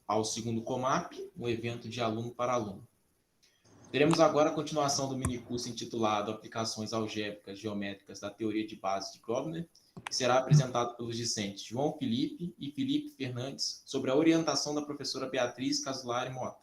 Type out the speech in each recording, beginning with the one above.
ao segundo Comap, um evento de aluno para aluno. Teremos agora a continuação do minicurso intitulado Aplicações Algébricas Geométricas da Teoria de Base de Grobner, que será apresentado pelos discentes João Felipe e Felipe Fernandes, sobre a orientação da professora Beatriz Casulari Mota.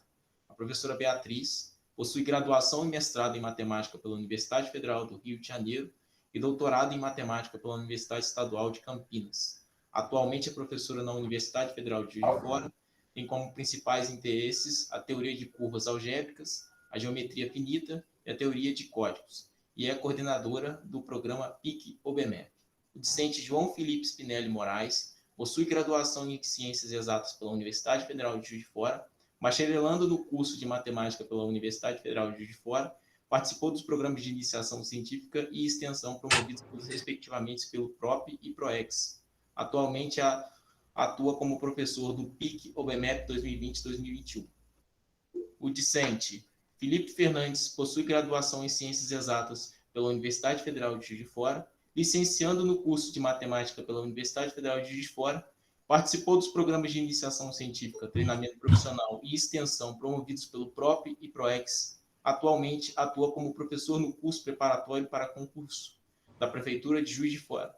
A professora Beatriz possui graduação e mestrado em matemática pela Universidade Federal do Rio de Janeiro e doutorado em matemática pela Universidade Estadual de Campinas. Atualmente é professora na Universidade Federal de Juiz de Fora, tem como principais interesses a teoria de curvas algébricas, a geometria finita e a teoria de códigos, e é coordenadora do programa PIC-OBMEP. O discente João Felipe Spinelli Moraes possui graduação em Ciências Exatas pela Universidade Federal de Juiz de Fora, bacharelando no curso de Matemática pela Universidade Federal de Juiz de Fora, participou dos programas de iniciação científica e extensão promovidos respectivamente pelo PROP e PROEX. Atualmente atua como professor do PIC-OBMEP 2020-2021. O discente Felipe Fernandes possui graduação em Ciências Exatas pela Universidade Federal de Juiz de Fora, licenciando no curso de Matemática pela Universidade Federal de Juiz de Fora, participou dos programas de iniciação científica, treinamento profissional e extensão promovidos pelo PROP e PROEX. Atualmente atua como professor no curso preparatório para concurso da Prefeitura de Juiz de Fora.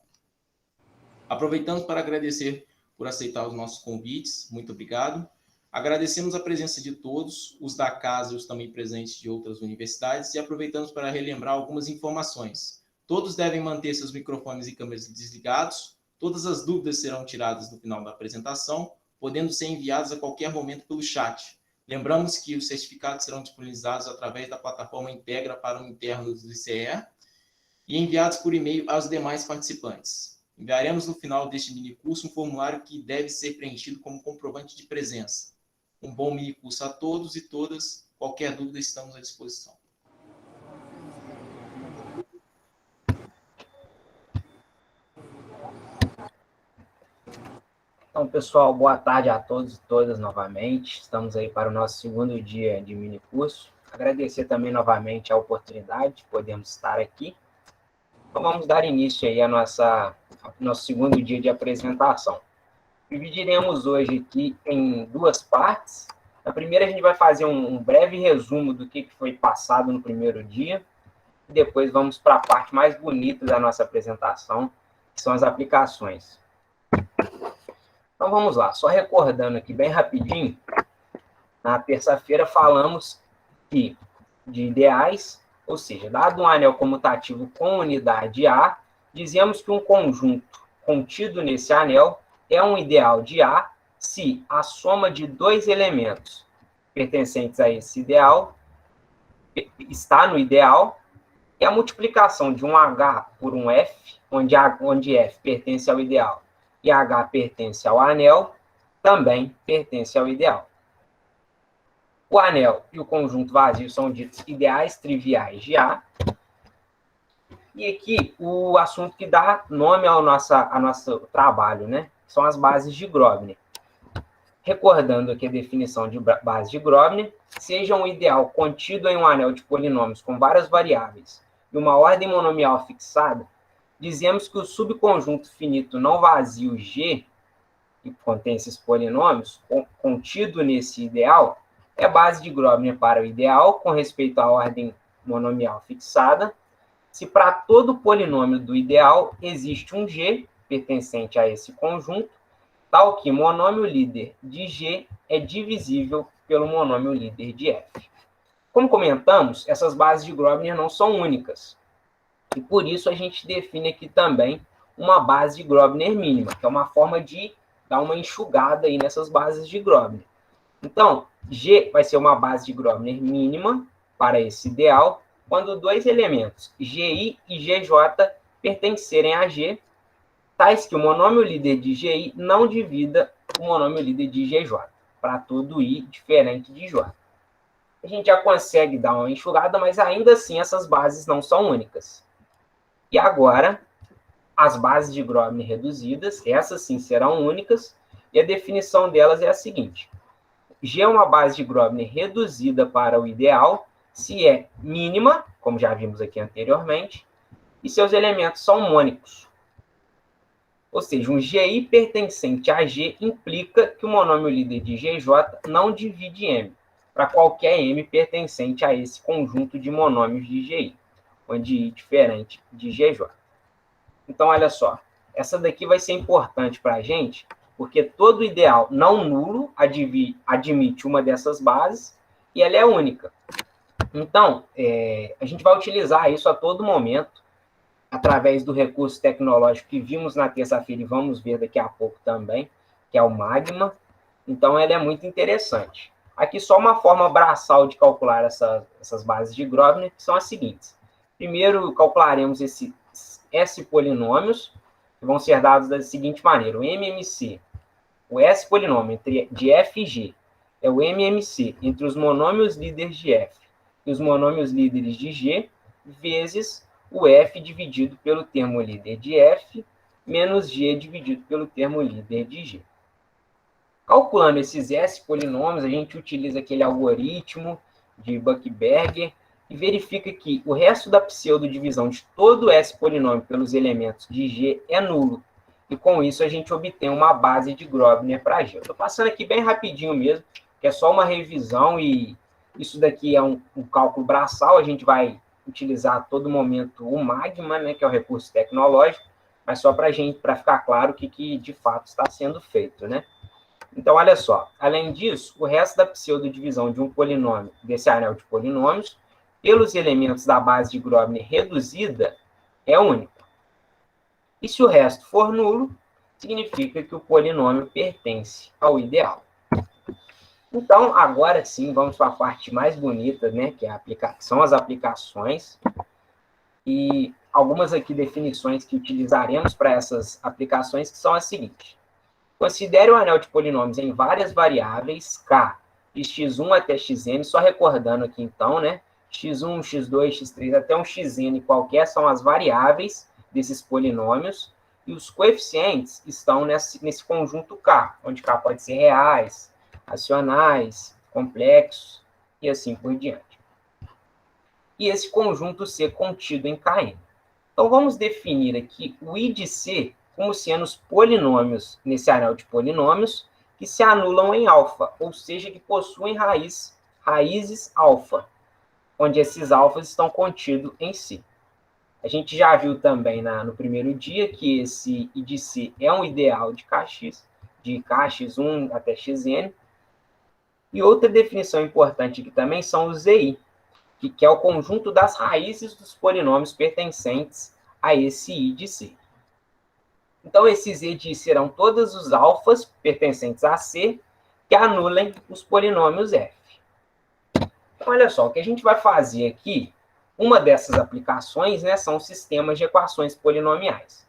Aproveitamos para agradecer por aceitar os nossos convites. Muito obrigado. Agradecemos a presença de todos, os da casa e os também presentes de outras universidades, e aproveitamos para relembrar algumas informações. Todos devem manter seus microfones e câmeras desligados. Todas as dúvidas serão tiradas no final da apresentação, podendo ser enviadas a qualquer momento pelo chat. Lembramos que os certificados serão disponibilizados através da plataforma Integra para o interno do ICE e enviados por e-mail aos demais participantes. Enviaremos no final deste minicurso um formulário que deve ser preenchido como comprovante de presença. Um bom minicurso a todos e todas. Qualquer dúvida, estamos à disposição. Então, pessoal, boa tarde a todos e todas novamente. Estamos aí para o nosso segundo dia de minicurso. Agradecer também novamente a oportunidade de podermos estar aqui. Então, vamos dar início aí ao nosso segundo dia de apresentação. Dividiremos hoje aqui em duas partes. Na primeira, a gente vai fazer um breve resumo do que foi passado no primeiro dia. E depois vamos para a parte mais bonita da nossa apresentação, que são as aplicações. Então, vamos lá. Só recordando aqui bem rapidinho, na terça-feira falamos de ideais, ou seja, dado um anel comutativo com unidade A, dizemos que um conjunto contido nesse anel é um ideal de A se a soma de dois elementos pertencentes a esse ideal está no ideal e a multiplicação de um H por um F, onde F pertence ao ideal e H pertence ao anel, também pertence ao ideal. O anel e o conjunto vazio são ditos ideais triviais de A. E aqui o assunto que dá nome ao nosso trabalho, né? São as bases de Grobner. Recordando aqui a definição de base de Grobner, seja um ideal contido em um anel de polinômios com várias variáveis e uma ordem monomial fixada, dizemos que o subconjunto finito não vazio G, que contém esses polinômios, contido nesse ideal, é base de Grobner para o ideal com respeito à ordem monomial fixada, se para todo polinômio do ideal existe um G pertencente a esse conjunto, tal que monômio líder de G é divisível pelo monômio líder de F. Como comentamos, essas bases de Grobner não são únicas, e por isso a gente define aqui também uma base de Grobner mínima, que é uma forma de dar uma enxugada aí nessas bases de Grobner. Então, G vai ser uma base de Grobner mínima para esse ideal, quando dois elementos, GI e GJ, pertencerem a G, tais que o monômio líder de GI não divida o monômio líder de GJ, para todo I diferente de J. A gente já consegue dar uma enxugada, mas ainda assim essas bases não são únicas. E agora, as bases de Grobner reduzidas, essas sim serão únicas, e a definição delas é a seguinte. G é uma base de Grobner reduzida para o ideal, se é mínima, como já vimos aqui anteriormente, e seus elementos são mônicos. Ou seja, um GI pertencente a G implica que o monômio líder de GJ não divide M, para qualquer M pertencente a esse conjunto de monômios de GI, onde I diferente de GJ. Então, olha só, essa daqui vai ser importante para a gente, porque todo ideal não nulo admite uma dessas bases e ela é única. Então, a gente vai utilizar isso a todo momento, através do recurso tecnológico que vimos na terça-feira e vamos ver daqui a pouco também, que é o Magma. Então, ela é muito interessante. Aqui só uma forma braçal de calcular essas bases de Grobner, que são as seguintes. Primeiro, calcularemos esses S polinômios, que vão ser dados da seguinte maneira. O MMC, o S polinômio de F e G, é o MMC entre os monômios líderes de F e os monômios líderes de G, vezes o F dividido pelo termo líder de F, menos G dividido pelo termo líder de G. Calculando esses S polinômios, a gente utiliza aquele algoritmo de Buchberger e verifica que o resto da pseudodivisão de todo S polinômio pelos elementos de G é nulo. E com isso a gente obtém uma base de Grobner para G. Eu estou passando aqui bem rapidinho mesmo, que é só uma revisão e isso daqui é um cálculo braçal, a gente vai utilizar a todo momento o Magma, né, que é o recurso tecnológico, mas só para ficar claro o que de fato está sendo feito, né? Então, olha só, além disso, o resto da pseudodivisão de um polinômio, desse anel de polinômios, pelos elementos da base de Grobner reduzida, é único. E se o resto for nulo, significa que o polinômio pertence ao ideal. Então, agora sim, vamos para a parte mais bonita, né, que são as aplicações. E algumas aqui definições que utilizaremos para essas aplicações, que são as seguintes. Considere o anel de polinômios em várias variáveis, k, de x1 até xn, só recordando aqui então, né, x1, x2, x3, até um xn qualquer são as variáveis desses polinômios, e os coeficientes estão nesse conjunto k, onde k pode ser reais, racionais, complexos, e assim por diante. E esse conjunto C contido em Kn. Então, vamos definir aqui o I de C como sendo os polinômios nesse anel de polinômios que se anulam em alfa, ou seja, que possuem raízes alfa, onde esses alfas estão contidos em C. A gente já viu também no primeiro dia que esse I de C é um ideal de Kx, de Kx1 até Xn. E outra definição importante aqui também são os ZI, que é o conjunto das raízes dos polinômios pertencentes a esse I de C. Então, esses I de I serão todos os alfas pertencentes a C que anulem os polinômios F. Então, olha só, o que a gente vai fazer aqui, uma dessas aplicações, né, são sistemas de equações polinomiais.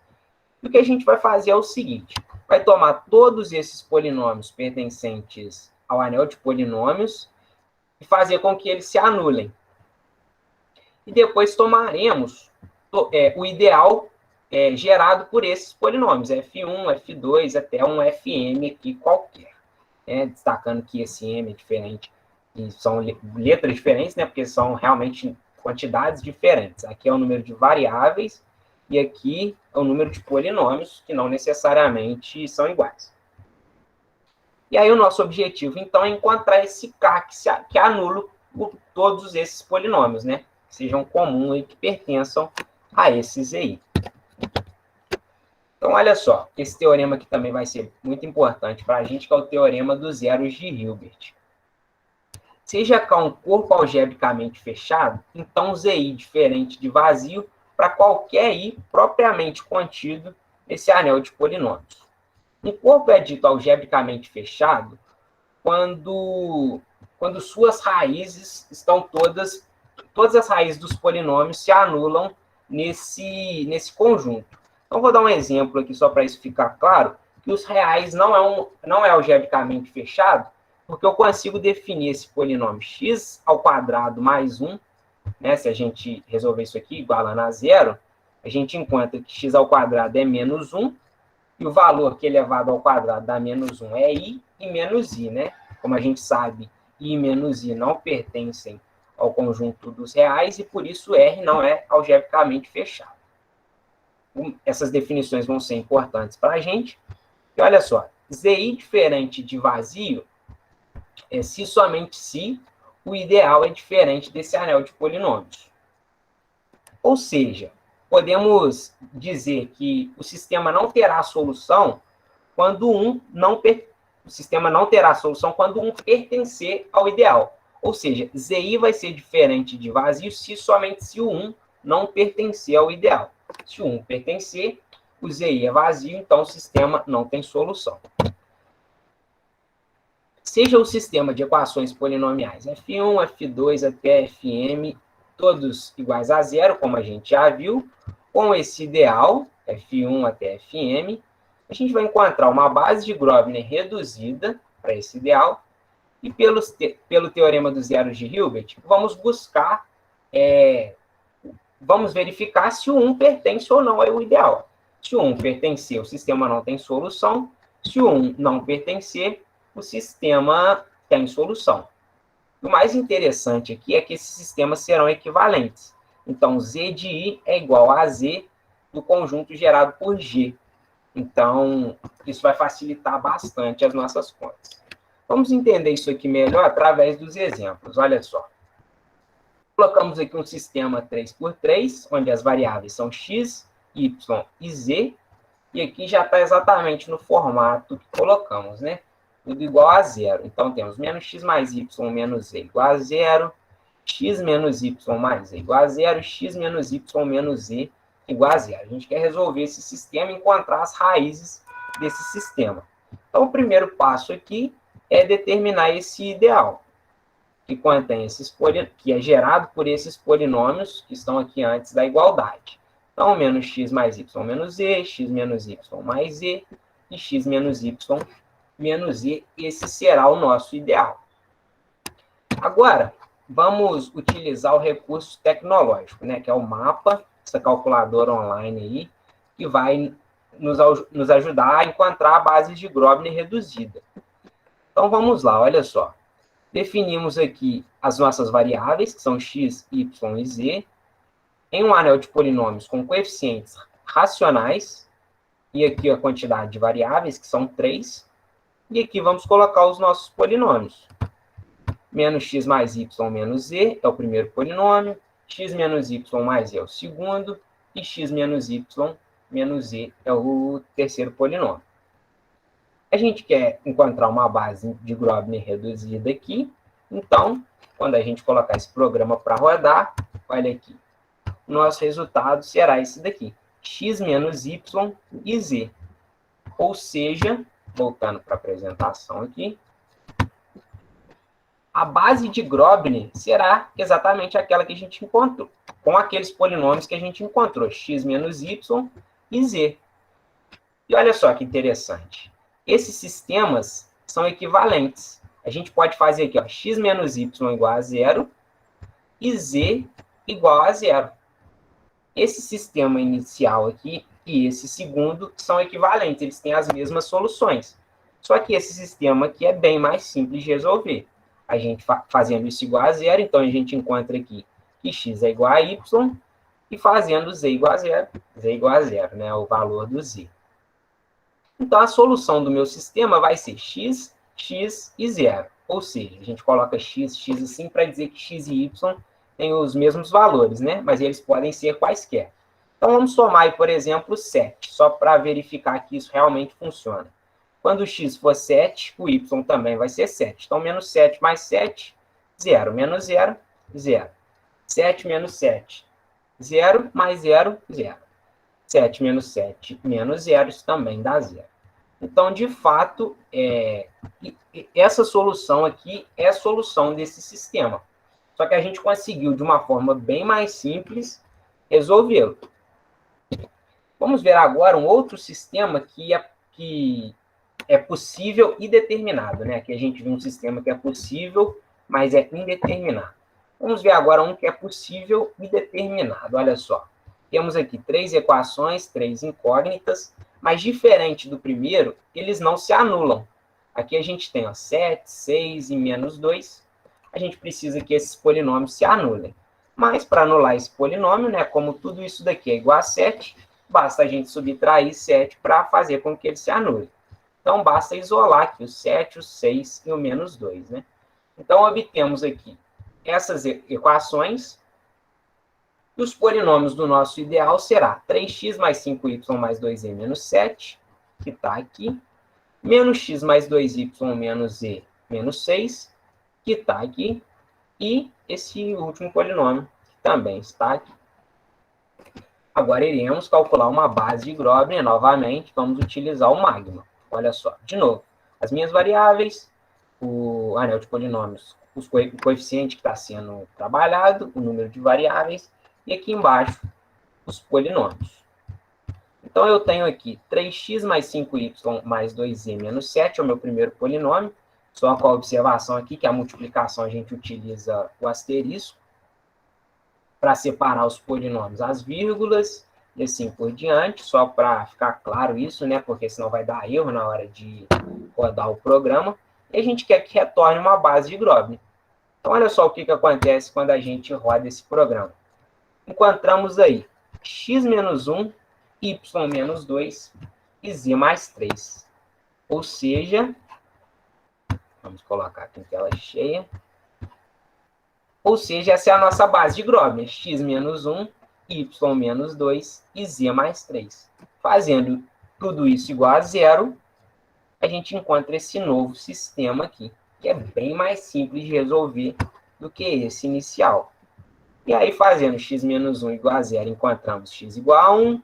E o que a gente vai fazer é o seguinte, vai tomar todos esses polinômios pertencentes ao anel de polinômios e fazer com que eles se anulem. E depois tomaremos o ideal gerado por esses polinômios, F1, F2, até um Fm aqui qualquer. Destacando que esse M é diferente, e são letras diferentes, né, porque são realmente quantidades diferentes. Aqui é o número de variáveis e aqui é o número de polinômios, que não necessariamente são iguais. E aí o nosso objetivo, então, é encontrar esse K que anula todos esses polinômios, né? Que sejam comuns e que pertençam a esses aí. Então, olha só, esse teorema aqui também vai ser muito importante para a gente, que é o teorema dos zeros de Hilbert. Seja K um corpo algebricamente fechado, então ZI diferente de vazio para qualquer I propriamente contido nesse anel de polinômios. Um corpo é dito algebricamente fechado quando suas raízes estão todas as raízes dos polinômios se anulam nesse conjunto. Então, vou dar um exemplo aqui só para isso ficar claro, que os reais não é algebricamente fechado, porque eu consigo definir esse polinômio x ao quadrado mais 1, né? Se a gente resolver isso aqui igualando a zero, a gente encontra que x ao quadrado é menos 1, e o valor que é elevado ao quadrado dá menos 1 é i e menos i, né? Como a gente sabe, i e menos i não pertencem ao conjunto dos reais, e por isso R não é algebricamente fechado. essas definições vão ser importantes para a gente. E olha só, ZI diferente de vazio é se somente se o ideal é diferente desse anel de polinômios. Ou seja, podemos dizer que o sistema não terá solução quando o sistema não terá solução quando um pertencer ao ideal. Ou seja, ZI vai ser diferente de vazio somente se o 1 não pertencer ao ideal. Se o 1 pertencer, o ZI é vazio, então o sistema não tem solução. Seja o sistema de equações polinomiais F1, F2 até Fm, todos iguais a zero, como a gente já viu, com esse ideal, F1 até Fm, a gente vai encontrar uma base de Grobner reduzida para esse ideal, e pelo teorema dos zeros de Hilbert, vamos verificar se o 1 pertence ou não ao ideal. Se o 1 pertencer, o sistema não tem solução. Se o 1 não pertencer, o sistema tem solução. O mais interessante aqui é que esses sistemas serão equivalentes. Então, Z de I é igual a Z do conjunto gerado por G. Então, isso vai facilitar bastante as nossas contas. Vamos entender isso aqui melhor através dos exemplos. Olha só. Colocamos aqui um sistema 3x3, onde as variáveis são x, y e z. E aqui já está exatamente no formato que colocamos, né? Tudo igual a zero. Então, temos menos x mais y menos z igual a zero, x menos y mais z igual a zero, x menos y menos z igual a zero. A gente quer resolver esse sistema e encontrar as raízes desse sistema. Então, o primeiro passo aqui é determinar esse ideal, que contém que é gerado por esses polinômios que estão aqui antes da igualdade. Então, menos x mais y menos z, x menos y mais z, e x menos y menos z, esse será o nosso ideal. Agora, vamos utilizar o recurso tecnológico, né, que é o mapa, essa calculadora online aí, que vai nos ajudar a encontrar a base de Grobner reduzida. Então, vamos lá, olha só. Definimos aqui as nossas variáveis, que são x, y e z, em um anel de polinômios com coeficientes racionais, e aqui a quantidade de variáveis, que são 3, e aqui vamos colocar os nossos polinômios. Menos x mais y menos z é o primeiro polinômio, x menos y mais z é o segundo, e x menos y menos z é o terceiro polinômio. A gente quer encontrar uma base de Grobner reduzida aqui, então, quando a gente colocar esse programa para rodar, olha aqui, o nosso resultado será esse daqui, x menos y e z. Ou seja, voltando para a apresentação aqui, a base de Grobner será exatamente aquela que a gente encontrou, com aqueles polinômios que a gente encontrou, x menos y e z. E olha só que interessante. Esses sistemas são equivalentes. A gente pode fazer aqui, ó, x menos y igual a zero e z igual a zero. Esse sistema inicial aqui e esse segundo são equivalentes, eles têm as mesmas soluções. Só que esse sistema aqui é bem mais simples de resolver. A gente fazendo isso igual a zero, então a gente encontra aqui que x é igual a y, e fazendo z igual a zero, né, o valor do z. Então, a solução do meu sistema vai ser x, x e zero. Ou seja, a gente coloca x, x assim, para dizer que x e y têm os mesmos valores, né? Mas eles podem ser quaisquer. Então, vamos somar aí, por exemplo, 7, só para verificar que isso realmente funciona. Quando o x for 7, o y também vai ser 7. Então, menos 7 mais 7, 0. Menos 0, 0. 7 menos 7, 0 mais 0, 0. 7 menos 7 menos 0, isso também dá 0. Então, de fato, essa solução aqui é a solução desse sistema. Só que a gente conseguiu, de uma forma bem mais simples, resolvê-lo. Vamos ver agora um outro sistema que é possível e determinado, né? Aqui a gente viu um sistema que é possível, mas é indeterminado. Vamos ver agora um que é possível e determinado. Olha só. Temos aqui 3 equações, 3 incógnitas, mas diferente do primeiro, eles não se anulam. Aqui a gente tem 7, 6 e menos 2. A gente precisa que esses polinômios se anulem. Mas para anular esse polinômio, né, como tudo isso daqui é igual a 7, basta a gente subtrair 7 para fazer com que ele se anule. Então, basta isolar aqui o 7, o 6 e o menos 2, né? Então, obtemos aqui essas equações. E os polinômios do nosso ideal será 3x mais 5y mais 2e menos 7, que está aqui, menos x mais 2y menos e menos 6, que está aqui, e esse último polinômio, que também está aqui. Agora, iremos calcular uma base de Grobner novamente, vamos utilizar o magma. Olha só, de novo, as minhas variáveis, o anel de polinômios, o coeficiente que está sendo trabalhado, o número de variáveis, e aqui embaixo, os polinômios. Então, eu tenho aqui 3x mais 5y mais 2e menos 7, é o meu primeiro polinômio, só com a observação aqui, que a multiplicação a gente utiliza o asterisco, para separar os polinômios, as vírgulas, e assim por diante, só para ficar claro isso, né? Porque senão vai dar erro na hora de rodar o programa. E a gente quer que retorne uma base de Grobner. Então, olha só o que acontece quando a gente roda esse programa. Encontramos aí x menos 1, y menos 2 e z mais 3. Ou seja, vamos colocar aqui em tela cheia. Ou seja, essa é a nossa base de Grobner, x menos 1, y menos 2 e z mais 3. Fazendo tudo isso igual a zero, a gente encontra esse novo sistema aqui, que é bem mais simples de resolver do que esse inicial. E aí, fazendo x menos 1 igual a zero, encontramos x igual a 1,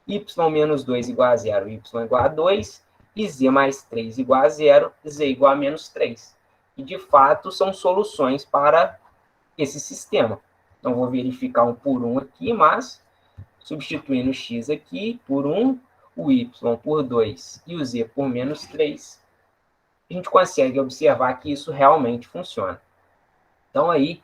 y menos 2 igual a zero, y igual a 2, e z mais 3 igual a zero, z igual a menos 3. E, de fato, são soluções para esse sistema. Então, vou verificar um por um aqui, mas substituindo o x aqui por 1, o y por 2 e o z por menos 3, a gente consegue observar que isso realmente funciona. Então, aí,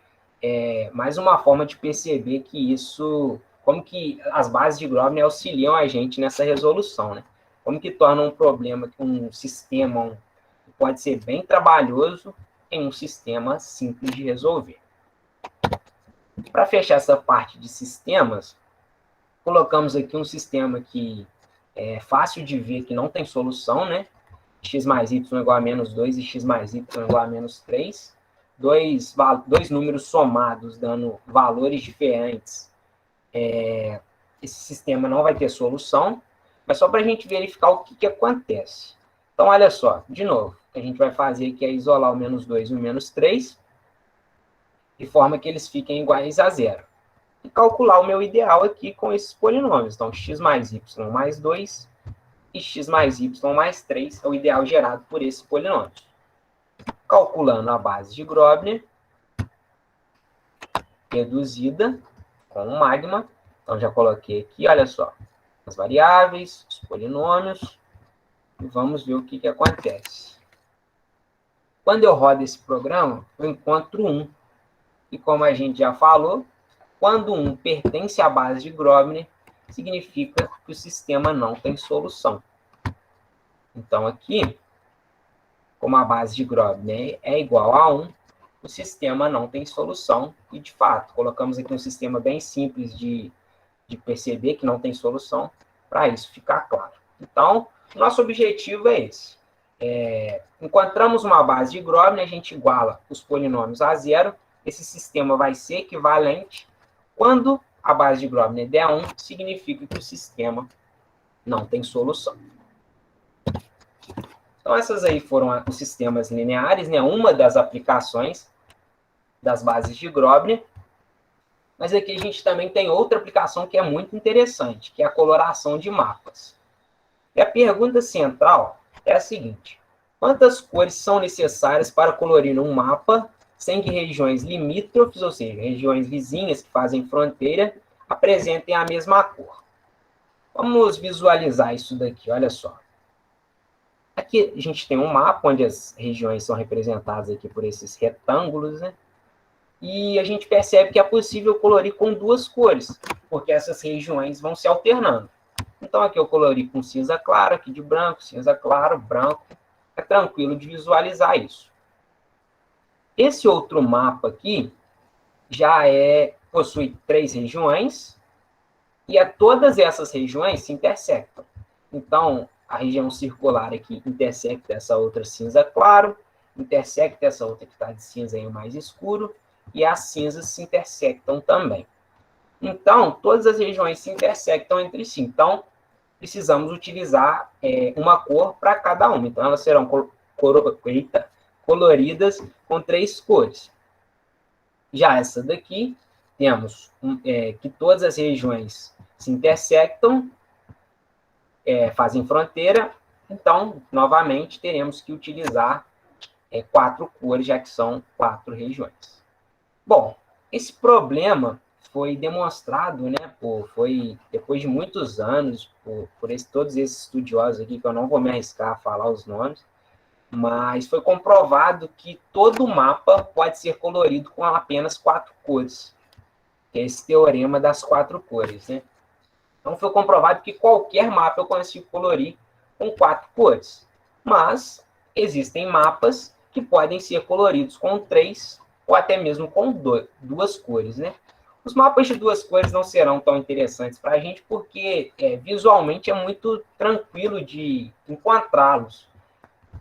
mais uma forma de perceber que isso, como que as bases de Grobner auxiliam a gente nessa resolução, né? Como que torna um problema, um sistema que pode ser bem trabalhoso, em um sistema simples de resolver. Para fechar essa parte de sistemas, colocamos aqui um sistema que é fácil de ver que não tem solução, né? X mais y igual a menos 2 e x mais y igual a menos 3. Dois números somados dando valores diferentes. Esse sistema não vai ter solução, mas só para a gente verificar o que acontece. Então, olha só, de novo, o que a gente vai fazer aqui é isolar o menos 2 e o menos 3, de forma que eles fiquem iguais a zero. E calcular o meu ideal aqui com esses polinômios. Então, x mais y mais 2 e x mais y mais 3 é o ideal gerado por esses polinômios. Calculando a base de Grobner, reduzida com o magma. Então, já coloquei aqui, olha só, as variáveis, os polinômios, e vamos ver o que acontece. Quando eu rodo esse programa, eu encontro 1. E como a gente já falou, quando 1 pertence à base de Grobner, significa que o sistema não tem solução. Então, aqui, como a base de Grobner é igual a 1, o sistema não tem solução. E, de fato, colocamos aqui um sistema bem simples de perceber que não tem solução, para isso ficar claro. Então, nosso objetivo é esse. Encontramos uma base de Grobner, a gente iguala os polinômios a zero, esse sistema vai ser equivalente. Quando a base de Grobner der 1, significa que o sistema não tem solução. Então, essas aí foram os sistemas lineares, né? Uma das aplicações das bases de Grobner. Mas aqui a gente também tem outra aplicação que é muito interessante, que é a coloração de mapas. E a pergunta central é a seguinte: quantas cores são necessárias para colorir um mapa sem que regiões limítrofes, ou seja, regiões vizinhas que fazem fronteira, apresentem a mesma cor? Vamos visualizar isso daqui, olha só. Aqui a gente tem um mapa onde as regiões são representadas aqui por esses retângulos, né? E a gente percebe que é possível colorir com duas cores, porque essas regiões vão se alternando. Então, aqui eu colori com cinza claro, aqui de branco, cinza claro, branco. É tranquilo de visualizar isso. Esse outro mapa aqui já possui 3 regiões, E todas essas regiões se intersectam. Então, a região circular aqui intersecta essa outra cinza claro, intersecta essa outra que está de cinza em mais escuro, e as cinzas se intersectam também. Então, todas as regiões se intersectam entre si. Então, precisamos utilizar uma cor para cada uma. Então, elas serão coloridas com 3 cores. Já essa daqui, temos que todas as regiões se intersectam, fazem fronteira. Então, novamente, teremos que utilizar 4 cores, já que são 4 regiões. Bom, esse problema foi demonstrado, né, foi depois de muitos anos, por todos esses estudiosos aqui, que eu não vou me arriscar a falar os nomes, mas foi comprovado que todo mapa pode ser colorido com apenas 4 cores, que é esse teorema das 4 cores, né? Então, foi comprovado que qualquer mapa eu consigo colorir com 4 cores, mas existem mapas que podem ser coloridos com 3 ou até mesmo com 2 cores, né? Os mapas de 2 cores não serão tão interessantes para a gente, porque visualmente é muito tranquilo de encontrá-los,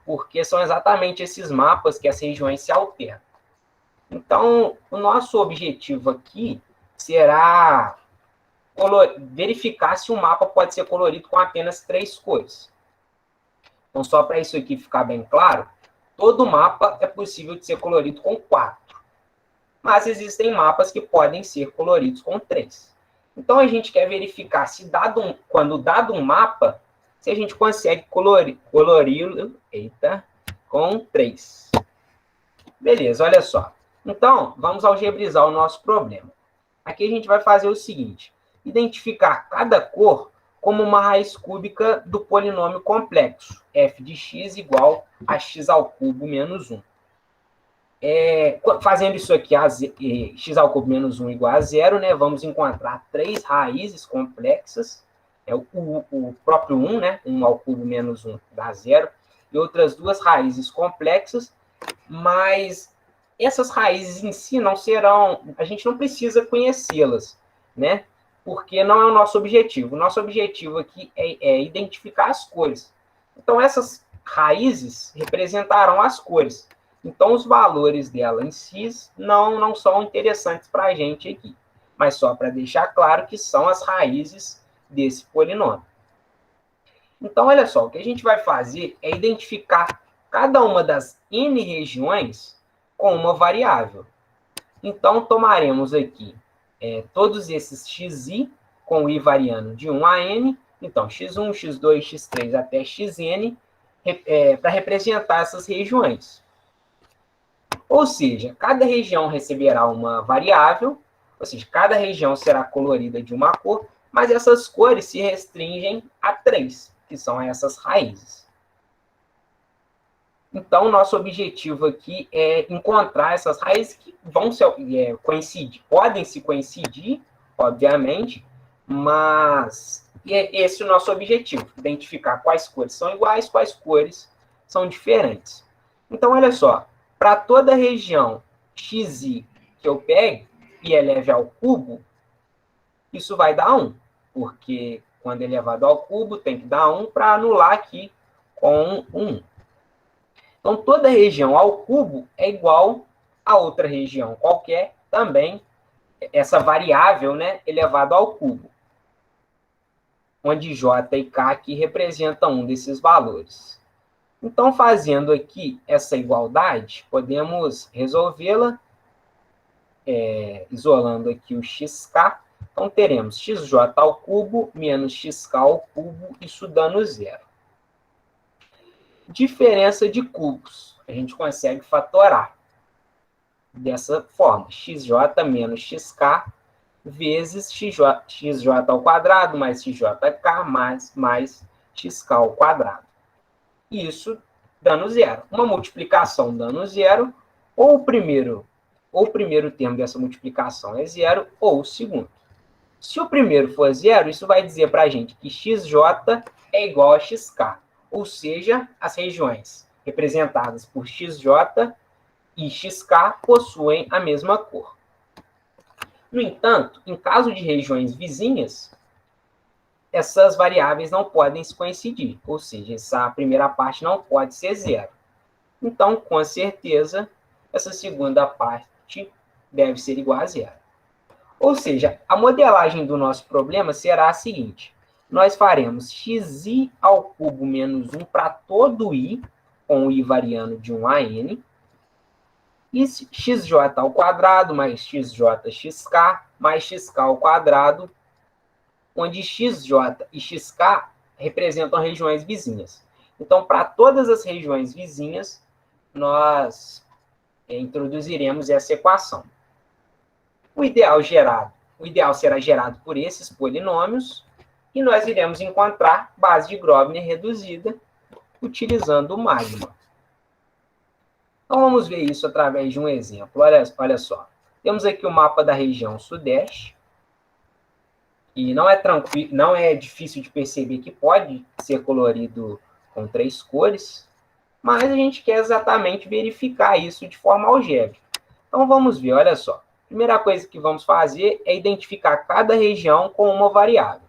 porque são exatamente esses mapas que as regiões se alternam. Então, o nosso objetivo aqui será verificar se o mapa pode ser colorido com apenas 3 cores. Então, só para isso aqui ficar bem claro, todo mapa é possível de ser colorido com 4. Mas existem mapas que podem ser coloridos com 3. Então, a gente quer verificar se quando dado um mapa, se a gente consegue colori-lo com 3. Beleza, olha só. Então, vamos algebrizar o nosso problema. Aqui a gente vai fazer o seguinte: identificar cada cor como uma raiz cúbica do polinômio complexo, f de x igual a x ao cubo menos 1. Fazendo isso aqui, x ao cubo menos 1 igual a 0, né, vamos encontrar 3 raízes complexas, o próprio 1, né, 1 ao cubo menos 1 dá 0, e outras 2 raízes complexas, mas essas raízes em si não serão, a gente não precisa conhecê-las, né, porque não é o nosso objetivo. O nosso objetivo aqui é identificar as cores. Então, essas raízes representarão as cores. Então, os valores dela em si não são interessantes para a gente aqui. Mas só para deixar claro que são as raízes desse polinômio. Então, olha só, o que a gente vai fazer é identificar cada uma das n regiões com uma variável. Então, tomaremos aqui todos esses xi, com i variando de 1 a n. Então, x1, x2, x3 até xn, para representar essas regiões. Ou seja, cada região receberá uma variável, ou seja, cada região será colorida de uma cor, mas essas cores se restringem a 3, que são essas raízes. Então, nosso objetivo aqui é encontrar essas raízes que vão coincidir, podem se coincidir, obviamente, mas esse é o nosso objetivo, identificar quais cores são iguais, quais cores são diferentes. Então, olha só, para toda região xi que eu pegue e eleve ao cubo, isso vai dar 1, porque quando elevado ao cubo tem que dar 1 para anular aqui com 1. Então, toda região ao cubo é igual a outra região qualquer, também essa variável, né, elevado ao cubo, onde j e k aqui representam um desses valores. Então, fazendo aqui essa igualdade, podemos resolvê-la, isolando aqui o xk. Então, teremos xj ao cubo menos xk ao cubo, isso dando 0. Diferença de cubos. A gente consegue fatorar dessa forma. Xj menos xk vezes xj ao quadrado mais xjk mais xk ao quadrado. Isso dando 0. Uma multiplicação dando 0, ou o primeiro termo dessa multiplicação é 0, ou o segundo. Se o primeiro for 0, isso vai dizer para a gente que xj é igual a xk, ou seja, as regiões representadas por xj e xk possuem a mesma cor. No entanto, em caso de regiões vizinhas, essas variáveis não podem se coincidir, ou seja, essa primeira parte não pode ser zero. Então, com certeza, essa segunda parte deve ser igual a zero. Ou seja, a modelagem do nosso problema será a seguinte: nós faremos xi ao cubo menos 1 para todo i, com o i variando de 1 a n, e xj ao quadrado mais xk mais xk ao quadrado, onde xj e xk representam regiões vizinhas. Então, para todas as regiões vizinhas, nós introduziremos essa equação. O ideal será gerado por esses polinômios, e nós iremos encontrar base de Grobner reduzida utilizando o magma. Então, vamos ver isso através de um exemplo. Olha só. Temos aqui o mapa da região sudeste, e não é difícil de perceber que pode ser colorido com 3 cores, mas a gente quer exatamente verificar isso de forma algébrica. Então, vamos ver, olha só. A primeira coisa que vamos fazer é identificar cada região com uma variável.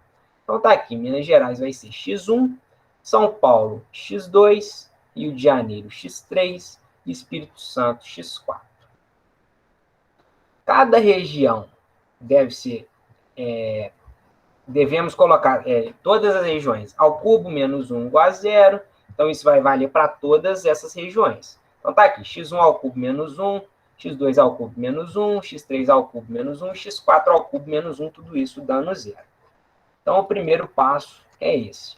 Então, tá aqui, Minas Gerais vai ser x1, São Paulo, x2, Rio de Janeiro, x3, e Espírito Santo, x4. Cada região devemos colocar todas as regiões ao cubo menos 1 igual a zero. Então, isso vai valer para todas essas regiões. Então, tá aqui, x1 ao cubo menos 1, x2 ao cubo menos 1, x3 ao cubo menos 1, x4 ao cubo menos 1, tudo isso dando zero. Então, o primeiro passo é esse.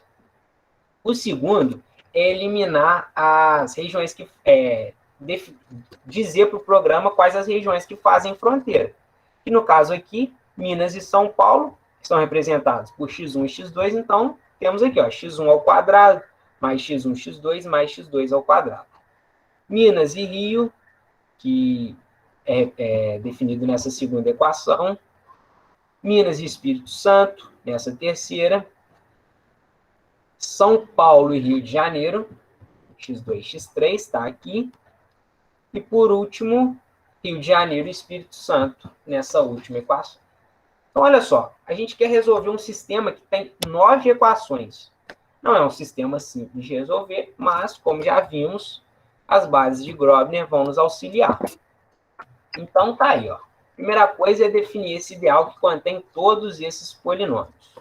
O segundo é eliminar as regiões que... dizer para o programa quais as regiões que fazem fronteira. E no caso aqui, Minas e São Paulo estão representados por x1 e x2, então temos aqui, ó, x1 ao quadrado, mais x1, x2, mais x2 ao quadrado. Minas e Rio, que é definido nessa segunda equação. Minas e Espírito Santo, nessa terceira. São Paulo e Rio de Janeiro, x2, x3, está aqui. E, por último, Rio de Janeiro e Espírito Santo, nessa última equação. Então, olha só, a gente quer resolver um sistema que tem 9 equações. Não é um sistema simples de resolver, mas, como já vimos, as bases de Grobner vão nos auxiliar. Então, tá aí, ó. Primeira coisa é definir esse ideal que contém todos esses polinômios.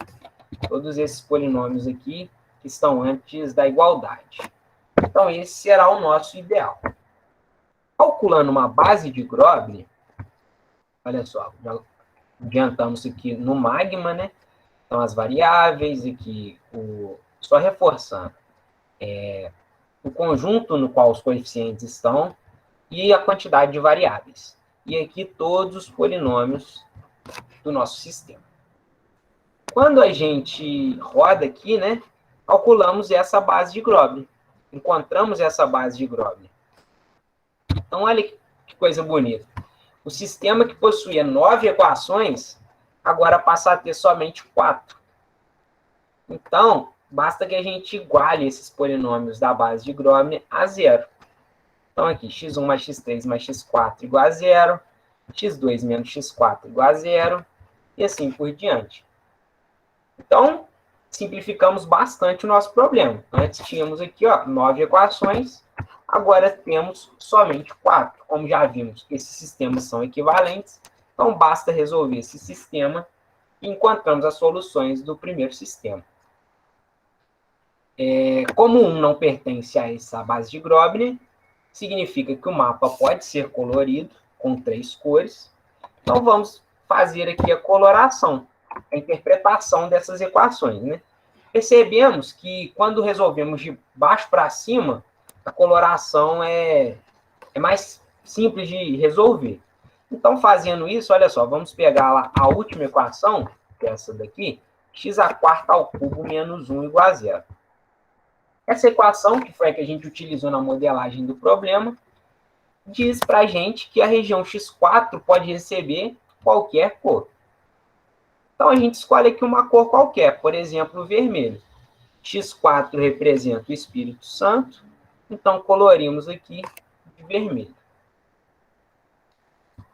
Todos esses polinômios aqui que estão antes da igualdade. Então, esse será o nosso ideal. Calculando uma base de Grobner, olha só, já adiantamos aqui no magma, né? Então, as variáveis aqui, só reforçando, o conjunto no qual os coeficientes estão e a quantidade de variáveis. E aqui todos os polinômios do nosso sistema. Quando a gente roda aqui, né? Calculamos essa base de Grobner. Encontramos essa base de Grobner. Então, olha que coisa bonita. O sistema que possuía 9 equações, agora passa a ter somente 4. Então, basta que a gente iguale esses polinômios da base de Grobner a zero. Então, aqui, x1 mais x3 mais x4 igual a zero, x2 menos x4 igual a zero, e assim por diante. Então, simplificamos bastante o nosso problema. Antes tínhamos aqui, ó, 9 equações, agora temos somente 4. Como já vimos, esses sistemas são equivalentes, então basta resolver esse sistema e encontramos as soluções do primeiro sistema. Como um não pertence a essa base de Grobner, significa que o mapa pode ser colorido com 3 cores. Então, vamos fazer aqui a coloração, a interpretação dessas equações, né? Percebemos que, quando resolvemos de baixo para cima, a coloração é mais simples de resolver. Então, fazendo isso, olha só, vamos pegar lá a última equação, que é essa daqui, x² ao cubo menos 1 igual a zero. Essa equação, que foi a que a gente utilizou na modelagem do problema, diz para a gente que a região x4 pode receber qualquer cor. Então, a gente escolhe aqui uma cor qualquer, por exemplo, o vermelho. x4 representa o Espírito Santo, então colorimos aqui de vermelho.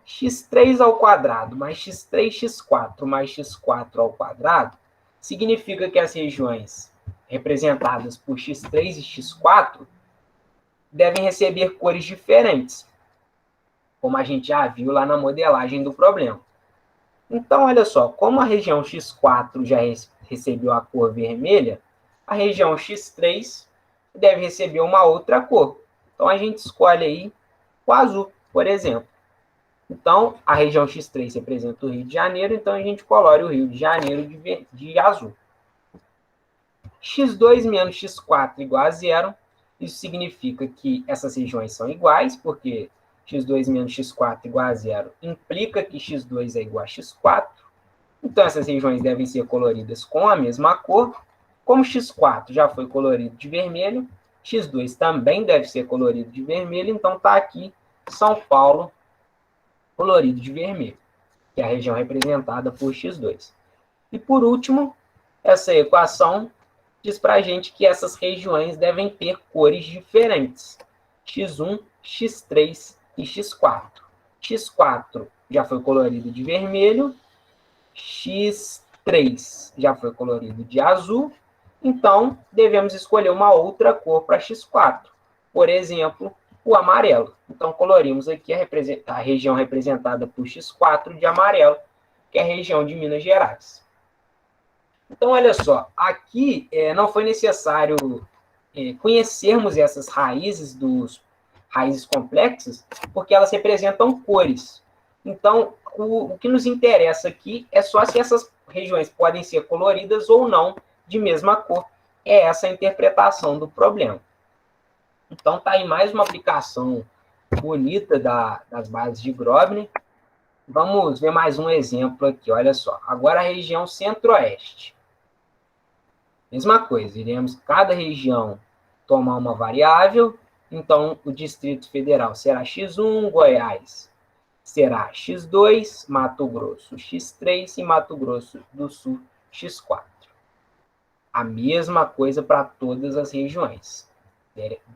x3 ao quadrado mais x3, x4 mais x4 ao quadrado significa que as regiões representadas por x3 e x4 devem receber cores diferentes, como a gente já viu lá na modelagem do problema. Então, olha só, como a região x4 já recebeu a cor vermelha, a região x3 deve receber uma outra cor. Então, a gente escolhe aí o azul, por exemplo. Então, a região x3 representa o Rio de Janeiro, então a gente colore o Rio de Janeiro de azul. x2 menos x4 igual a zero. Isso significa que essas regiões são iguais, porque x2 menos x4 igual a zero implica que x2 é igual a x4. Então, essas regiões devem ser coloridas com a mesma cor. Como x4 já foi colorido de vermelho, x2 também deve ser colorido de vermelho. Então, está aqui São Paulo colorido de vermelho, que é a região representada por x2. E, por último, essa equação diz para a gente que essas regiões devem ter cores diferentes, x1, x3 e x4. x4 já foi colorido de vermelho, x3 já foi colorido de azul, então devemos escolher uma outra cor para x4, por exemplo, o amarelo. Então, colorimos aqui a região representada por x4 de amarelo, que é a região de Minas Gerais. Então, olha só, aqui não foi necessário conhecermos essas raízes complexas, porque elas representam cores. Então, o que nos interessa aqui é só se essas regiões podem ser coloridas ou não de mesma cor. É essa a interpretação do problema. Então, está aí mais uma aplicação bonita das bases de Grobner. Vamos ver mais um exemplo aqui, olha só. Agora a região centro-oeste. Mesma coisa, iremos cada região tomar uma variável. Então, o Distrito Federal será x1, Goiás será x2, Mato Grosso x3 e Mato Grosso do Sul x4. A mesma coisa para todas as regiões.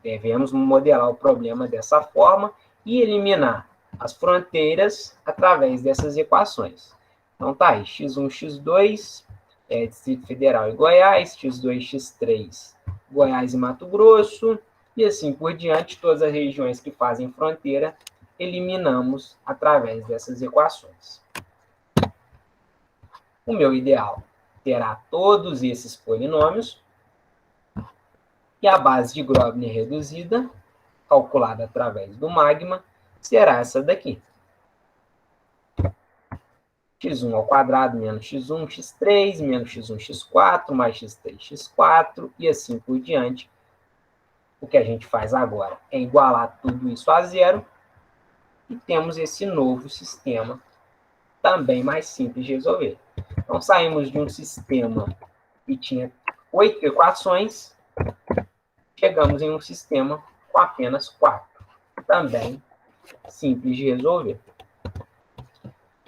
Devemos modelar o problema dessa forma e eliminar as fronteiras através dessas equações. Então, tá aí, x1, x2, Distrito Federal e Goiás, x2, x3, Goiás e Mato Grosso, e assim por diante, todas as regiões que fazem fronteira, eliminamos através dessas equações. O meu ideal terá todos esses polinômios, e a base de Grobner reduzida, calculada através do magma, será essa daqui. x1 ao quadrado menos x1, x3, menos x1, x4, mais x3, x4, e assim por diante. O que a gente faz agora é igualar tudo isso a zero, e temos esse novo sistema, também mais simples de resolver. Então, saímos de um sistema que tinha 8 equações, chegamos em um sistema com apenas 4. Também simples de resolver.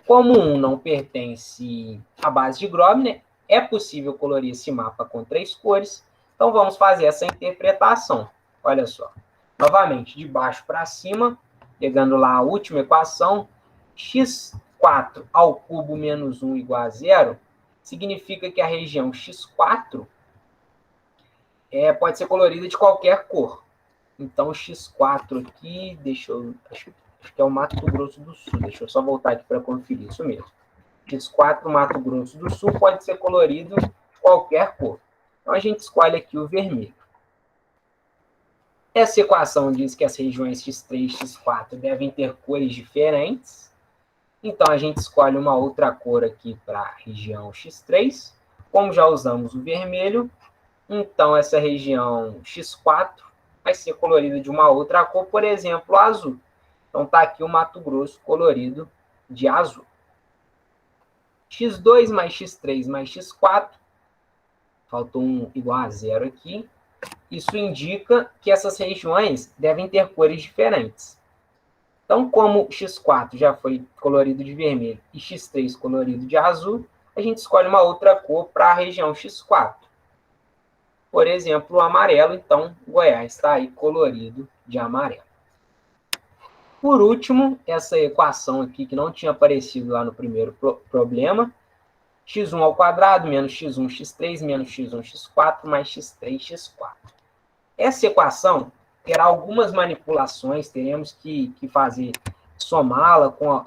Como um não pertence à base de Grobner, é possível colorir esse mapa com 3 cores. Então, vamos fazer essa interpretação. Olha só. Novamente, de baixo para cima, pegando lá a última equação, x4 ao cubo menos 1 igual a zero, significa que a região x4 pode ser colorida de qualquer cor. Então, x4 aqui, acho que é o Mato Grosso do Sul. Deixa eu só voltar aqui para conferir, isso mesmo. x4 Mato Grosso do Sul pode ser colorido de qualquer cor. Então, a gente escolhe aqui o vermelho. Essa equação diz que as regiões x3 e x4 devem ter cores diferentes. Então, a gente escolhe uma outra cor aqui para a região x3. Como já usamos o vermelho, então essa região x4 vai ser colorida de uma outra cor, por exemplo, azul. Então, está aqui o Mato Grosso colorido de azul. x2 mais x3 mais x4, faltou um igual a zero aqui. Isso indica que essas regiões devem ter cores diferentes. Então, como x4 já foi colorido de vermelho e x3 colorido de azul, a gente escolhe uma outra cor para a região x4. Por exemplo, o amarelo, então, Goiás está aí colorido de amarelo. Por último, essa equação aqui, que não tinha aparecido lá no primeiro problema, x1 ao quadrado menos x1, x3 menos x1, x4 mais x3, x4. Essa equação terá algumas manipulações, teremos que fazer somá-la com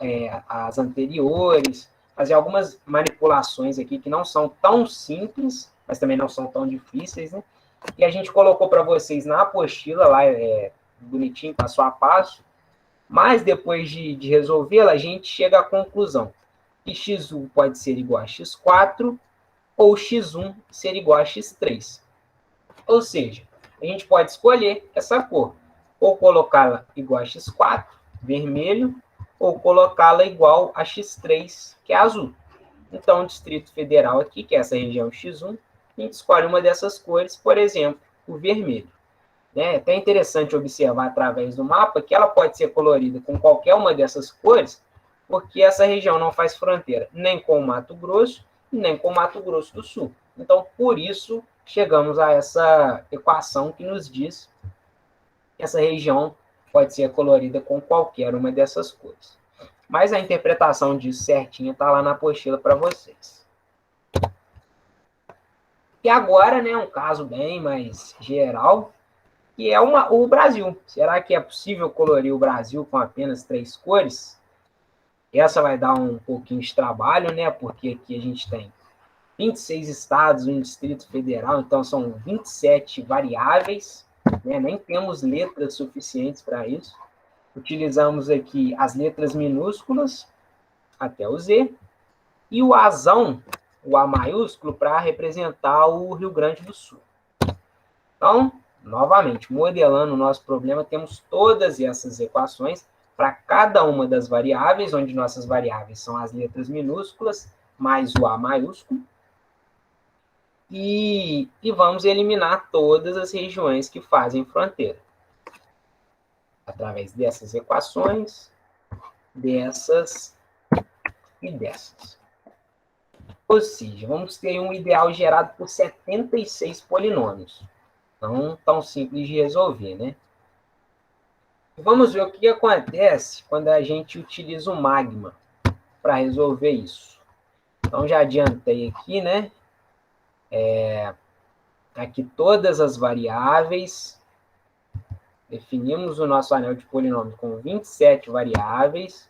as anteriores, fazer algumas manipulações aqui que não são tão simples, mas também não são tão difíceis, né? E a gente colocou para vocês na apostila, lá bonitinho, passo a passo, mas depois de resolvê-la, a gente chega à conclusão que x1 pode ser igual a x4 ou x1 ser igual a x3. Ou seja, a gente pode escolher essa cor, ou colocá-la igual a x4, vermelho, ou colocá-la igual a x3, que é azul. Então, o Distrito Federal aqui, que é essa região x1, a gente escolhe uma dessas cores, por exemplo, o vermelho. É até interessante observar através do mapa que ela pode ser colorida com qualquer uma dessas cores, porque essa região não faz fronteira nem com o Mato Grosso, nem com o Mato Grosso do Sul. Então, por isso, chegamos a essa equação que nos diz que essa região pode ser colorida com qualquer uma dessas cores. Mas a interpretação disso certinha está lá na apostila para vocês. E agora, né, um caso bem mais geral, que é o Brasil. Será que é possível colorir o Brasil com apenas 3 cores? Essa vai dar um pouquinho de trabalho, né, porque aqui a gente tem 26 estados, um Distrito Federal, então são 27 variáveis, né, nem temos letras suficientes para isso. Utilizamos aqui as letras minúsculas até o Z, e o Azão, o A maiúsculo, para representar o Rio Grande do Sul. Então, novamente, modelando o nosso problema, temos todas essas equações para cada uma das variáveis, onde nossas variáveis são as letras minúsculas, mais o A maiúsculo, e vamos eliminar todas as regiões que fazem fronteira. Através dessas equações, dessas e dessas. Ou seja, vamos ter um ideal gerado por 76 polinômios. Não tão simples de resolver, né? Vamos ver o que acontece quando a gente utiliza o Magma para resolver isso. Então, já adiantei aqui, né? Aqui todas as variáveis. Definimos o nosso anel de polinômio com 27 variáveis.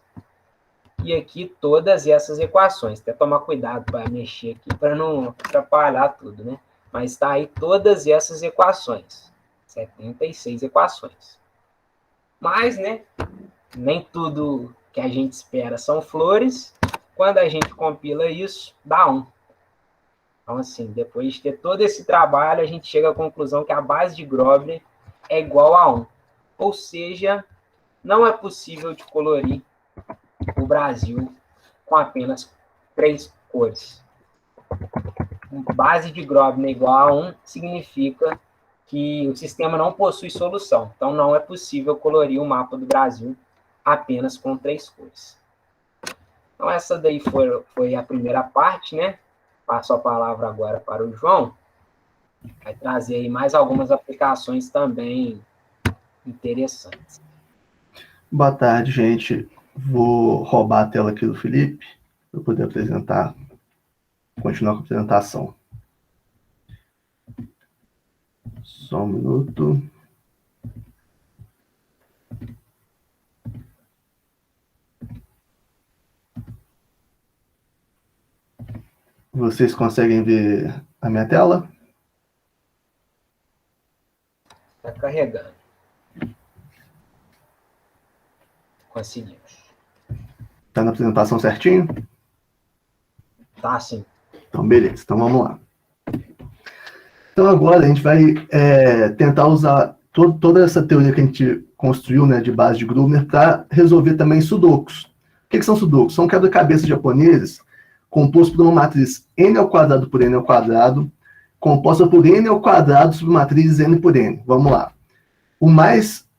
E aqui todas essas equações. Até tomar cuidado para mexer aqui, para não atrapalhar tudo, né? Mas está aí todas essas equações. 76 equações. Mas, né? Nem tudo que a gente espera são flores. Quando a gente compila isso, dá 1. Então, assim, depois de ter todo esse trabalho, a gente chega à conclusão que a base de Grobler é igual a 1. Ou seja, não é possível de colorir o Brasil com apenas 3 cores. Base de Grobner igual a 1 significa que o sistema não possui solução. Então, não é possível colorir o mapa do Brasil apenas com 3 cores. Então, essa daí foi a primeira parte, né? Passo a palavra agora para o João. Vai trazer aí mais algumas aplicações também interessantes. Boa tarde, gente. Vou roubar a tela aqui do Felipe para poder apresentar, continuar com a apresentação. Só um minuto. Vocês conseguem ver a minha tela? Está carregando. Conseguimos. Está na apresentação certinho? Tá, sim. Então, beleza. Então, vamos lá. Então, agora a gente vai tentar usar toda essa teoria que a gente construiu, né, de base de Grobner para resolver também sudokus. O que são sudokus? São quebra-cabeças japoneses compostos por uma matriz n ao quadrado por n ao quadrado, composta por n ao quadrado sobre matrizes n por n. Vamos lá. O mais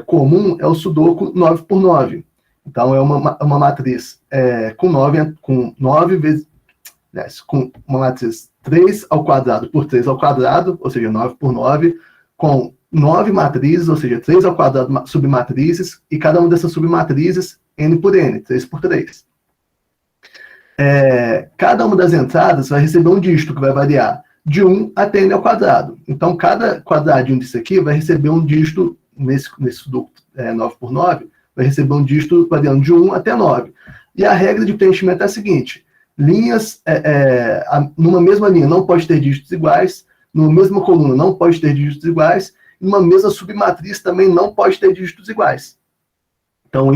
comum é o sudoku 9 por 9. Então, é uma matriz com 9 vezes... com uma matriz 3 ao quadrado por 3 ao quadrado, ou seja, 9 por 9, com 9 matrizes, ou seja, 3 ao quadrado submatrizes, e cada uma dessas submatrizes n por n, 3 por 3. cada uma das entradas vai receber um dígito que vai variar de 1 até n ao quadrado. Então, cada quadradinho disso aqui vai receber um dígito, nesse sudoku 9×9, vai receber um dígito variando de 1 até 9. E a regra de preenchimento é a seguinte: linhas, numa mesma linha não pode ter dígitos iguais, numa mesma coluna não pode ter dígitos iguais, e numa mesma submatriz também não pode ter dígitos iguais. Então,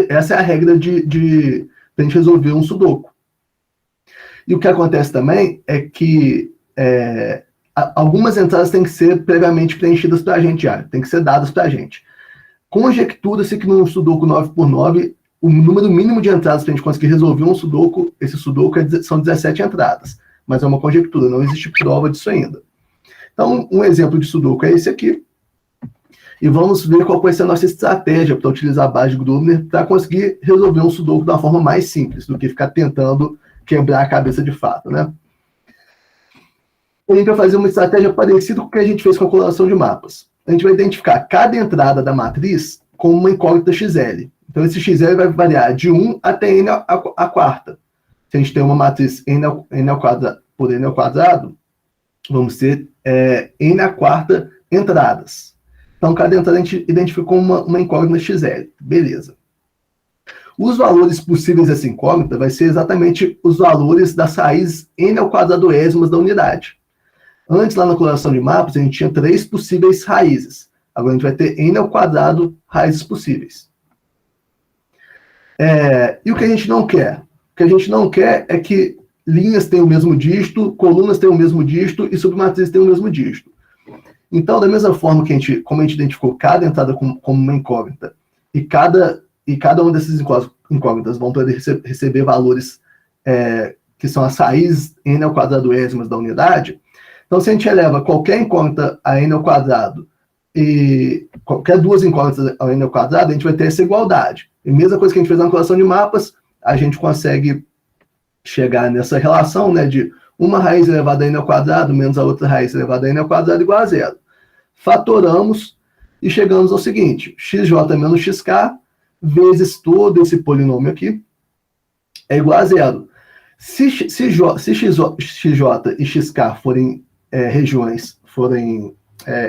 essa é a regra de a gente resolver um sudoku. E o que acontece também é que algumas entradas têm que ser previamente preenchidas para a gente já, têm que ser dadas para a gente. Conjectura-se que no sudoku 9×9, o número mínimo de entradas para a gente conseguir resolver um sudoku, esse sudoku são 17 entradas. Mas é uma conjectura, não existe prova disso ainda. Então, um exemplo de sudoku é esse aqui. E vamos ver qual vai ser a nossa estratégia para utilizar a base de Grobner para conseguir resolver um sudoku de uma forma mais simples do que ficar tentando quebrar a cabeça de fato, né? A gente vai fazer uma estratégia parecida com o que a gente fez com a coloração de mapas. A gente vai identificar cada entrada da matriz como uma incógnita XL. Então, esse XL vai variar de 1 até n à quarta. Se a gente tem uma matriz n ao quadrado por n ao quadrado, vamos ter n à quarta entradas. Então, cada entrada a gente identificou uma incógnita XL. Beleza. Os valores possíveis dessa incógnita vai ser exatamente os valores das raízes n ao quadrado ésimas da unidade. Antes, lá na coloração de mapas, a gente tinha 3 possíveis raízes. Agora a gente vai ter n ao quadrado raízes possíveis. E o que a gente não quer? O que a gente não quer é que linhas tenham o mesmo dígito, colunas tenham o mesmo dígito e submatrizes tenham o mesmo dígito. Então, da mesma forma que como a gente identificou cada entrada como uma incógnita, e cada uma dessas incógnitas vão poder receber valores que são as raízes n ao quadrado ésimas da unidade, então se a gente eleva qualquer incógnita a n ao quadrado e qualquer duas incógnitas a n ao quadrado, a gente vai ter essa igualdade. E mesma coisa que a gente fez na coloração de mapas, a gente consegue chegar nessa relação, né, de uma raiz elevada a n ao quadrado menos a outra raiz elevada a n ao quadrado igual a zero. Fatoramos e chegamos ao seguinte: xj menos xk vezes todo esse polinômio aqui é igual a zero. Se xj e xk forem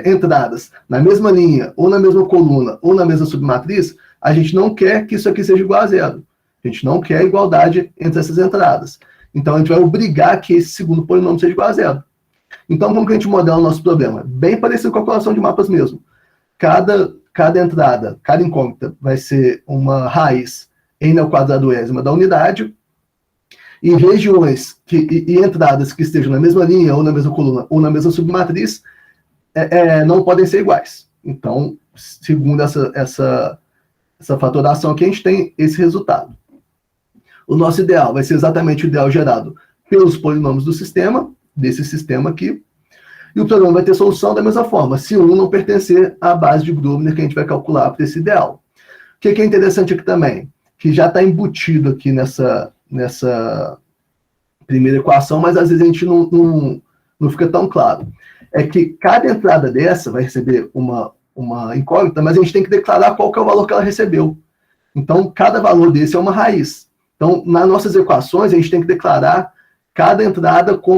entradas na mesma linha, ou na mesma coluna, ou na mesma submatriz, a gente não quer que isso aqui seja igual a zero. A gente não quer igualdade entre essas entradas. Então, a gente vai obrigar que esse segundo polinômio seja igual a zero. Então, como que a gente modela o nosso problema? Bem parecido com a coloração de mapas mesmo. Cada entrada, cada incógnita vai ser uma raiz n ao quadrado ésima da unidade, e regiões e entradas que estejam na mesma linha, ou na mesma coluna, ou na mesma submatriz, não podem ser iguais. Então, segundo essa fatoração aqui, a gente tem esse resultado. O nosso ideal vai ser exatamente o ideal gerado pelos polinômios do sistema, desse sistema aqui, e o problema vai ter solução da mesma forma, se um não pertencer à base de Grobner que a gente vai calcular para esse ideal. O que é interessante aqui também, que já está embutido aqui nessa primeira equação, mas às vezes a gente não fica tão claro, é que cada entrada dessa vai receber uma incógnita, mas a gente tem que declarar qual que é o valor que ela recebeu. Então, cada valor desse é uma raiz. Então, nas nossas equações, a gente tem que declarar cada entrada que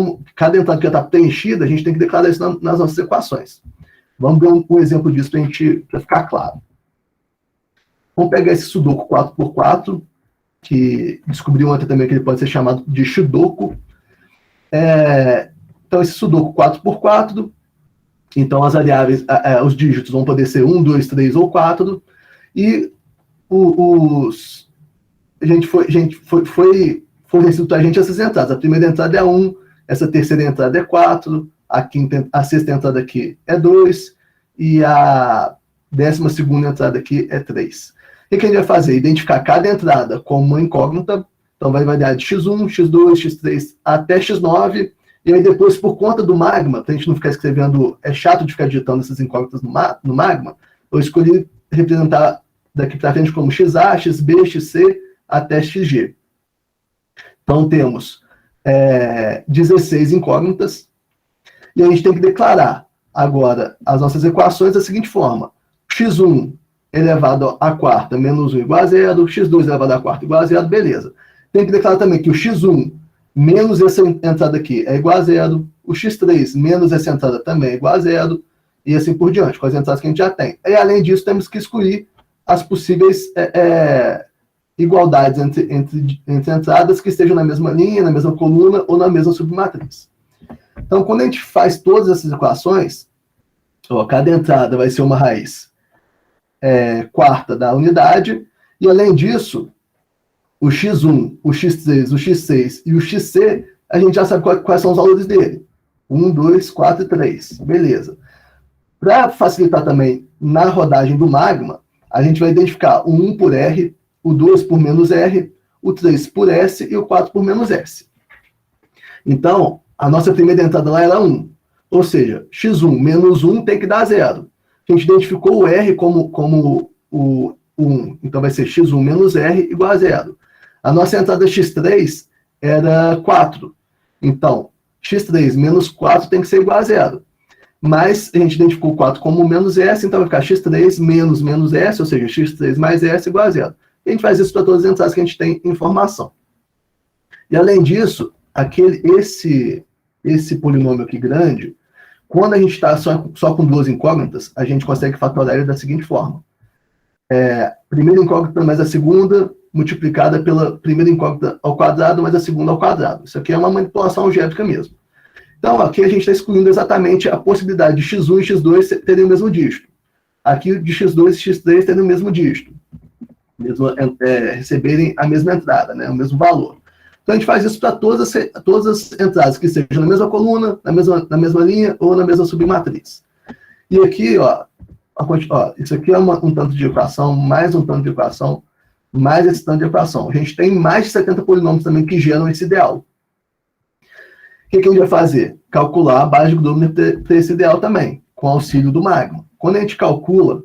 já está preenchida, a gente tem que declarar isso nas nossas equações. Vamos ver um exemplo disso para ficar claro. Vamos pegar esse sudoku 4×4, que descobri ontem também que ele pode ser chamado de sudoku. Então, esse sudoku 4×4, então as variáveis, os dígitos vão poder ser 1, 2, 3 ou 4, e a gente foi reestruturar essas entradas. A primeira entrada é 1, essa terceira entrada é 4, a sexta entrada aqui é 2, e a 12ª entrada aqui é 3. O que a gente vai fazer? Identificar cada entrada como uma incógnita, então vai variar de x1, x2, x3 até x9, e aí depois, por conta do magma, para a gente não ficar escrevendo, é chato de ficar digitando essas incógnitas no magma, eu escolhi representar daqui para frente como xa, xb, xc até xg. Então, temos 16 incógnitas, e a gente tem que declarar agora as nossas equações da seguinte forma: x1 elevado à quarta menos 1 igual a zero, x2 elevado à quarta igual a zero, beleza. tem que declarar também que o x1 menos essa entrada aqui é igual a zero, o x3 menos essa entrada também é igual a zero, e assim por diante, com as entradas que a gente já tem. E, além disso, temos que excluir as possíveis igualdades entre entradas que estejam na mesma linha, na mesma coluna ou na mesma submatriz. Então, quando a gente faz todas essas equações, cada entrada vai ser uma raiz quarta da unidade, e, além disso, o x1, o x3, o x6 e o xc, a gente já sabe quais são os valores dele. 1, 2, 4 e 3. Beleza. Para facilitar também na rodagem do magma, a gente vai identificar o 1 por R, o 2 por menos R, o 3 por S e o 4 por menos S. Então, a nossa primeira entrada lá era 1. Ou seja, x1 menos 1 tem que dar 0. A gente identificou o R como o 1. Então, vai ser x1 menos R igual a 0. A nossa entrada x3 era 4. Então, x3 menos 4 tem que ser igual a 0. Mas a gente identificou o 4 como menos S, então vai ficar x3 menos S, ou seja, x3 mais S igual a 0. E a gente faz isso para todas as entradas que a gente tem informação. E, além disso, esse polinômio aqui grande, quando a gente está só com duas incógnitas, a gente consegue fatorar ele da seguinte forma. Primeira incógnita mais a segunda, multiplicada pela primeira incógnita ao quadrado mais a segunda ao quadrado. Isso aqui é uma manipulação algébrica mesmo. Então, aqui a gente está excluindo exatamente a possibilidade de x1 e x2 terem o mesmo dígito. Aqui, de x2 e x3 terem o mesmo dígito. Receberem a mesma entrada, né, o mesmo valor. Então, a gente faz isso para todas as entradas que estejam na mesma coluna, na mesma linha ou na mesma submatriz. E aqui, isso aqui é um tanto de equação, mais um tanto de equação, mais esse tanto de equação. A gente tem mais de 70 polinômios também que geram esse ideal. O que a gente vai fazer? Calcular a base de Grobner para esse ideal também, com auxílio do magma. Quando a gente calcula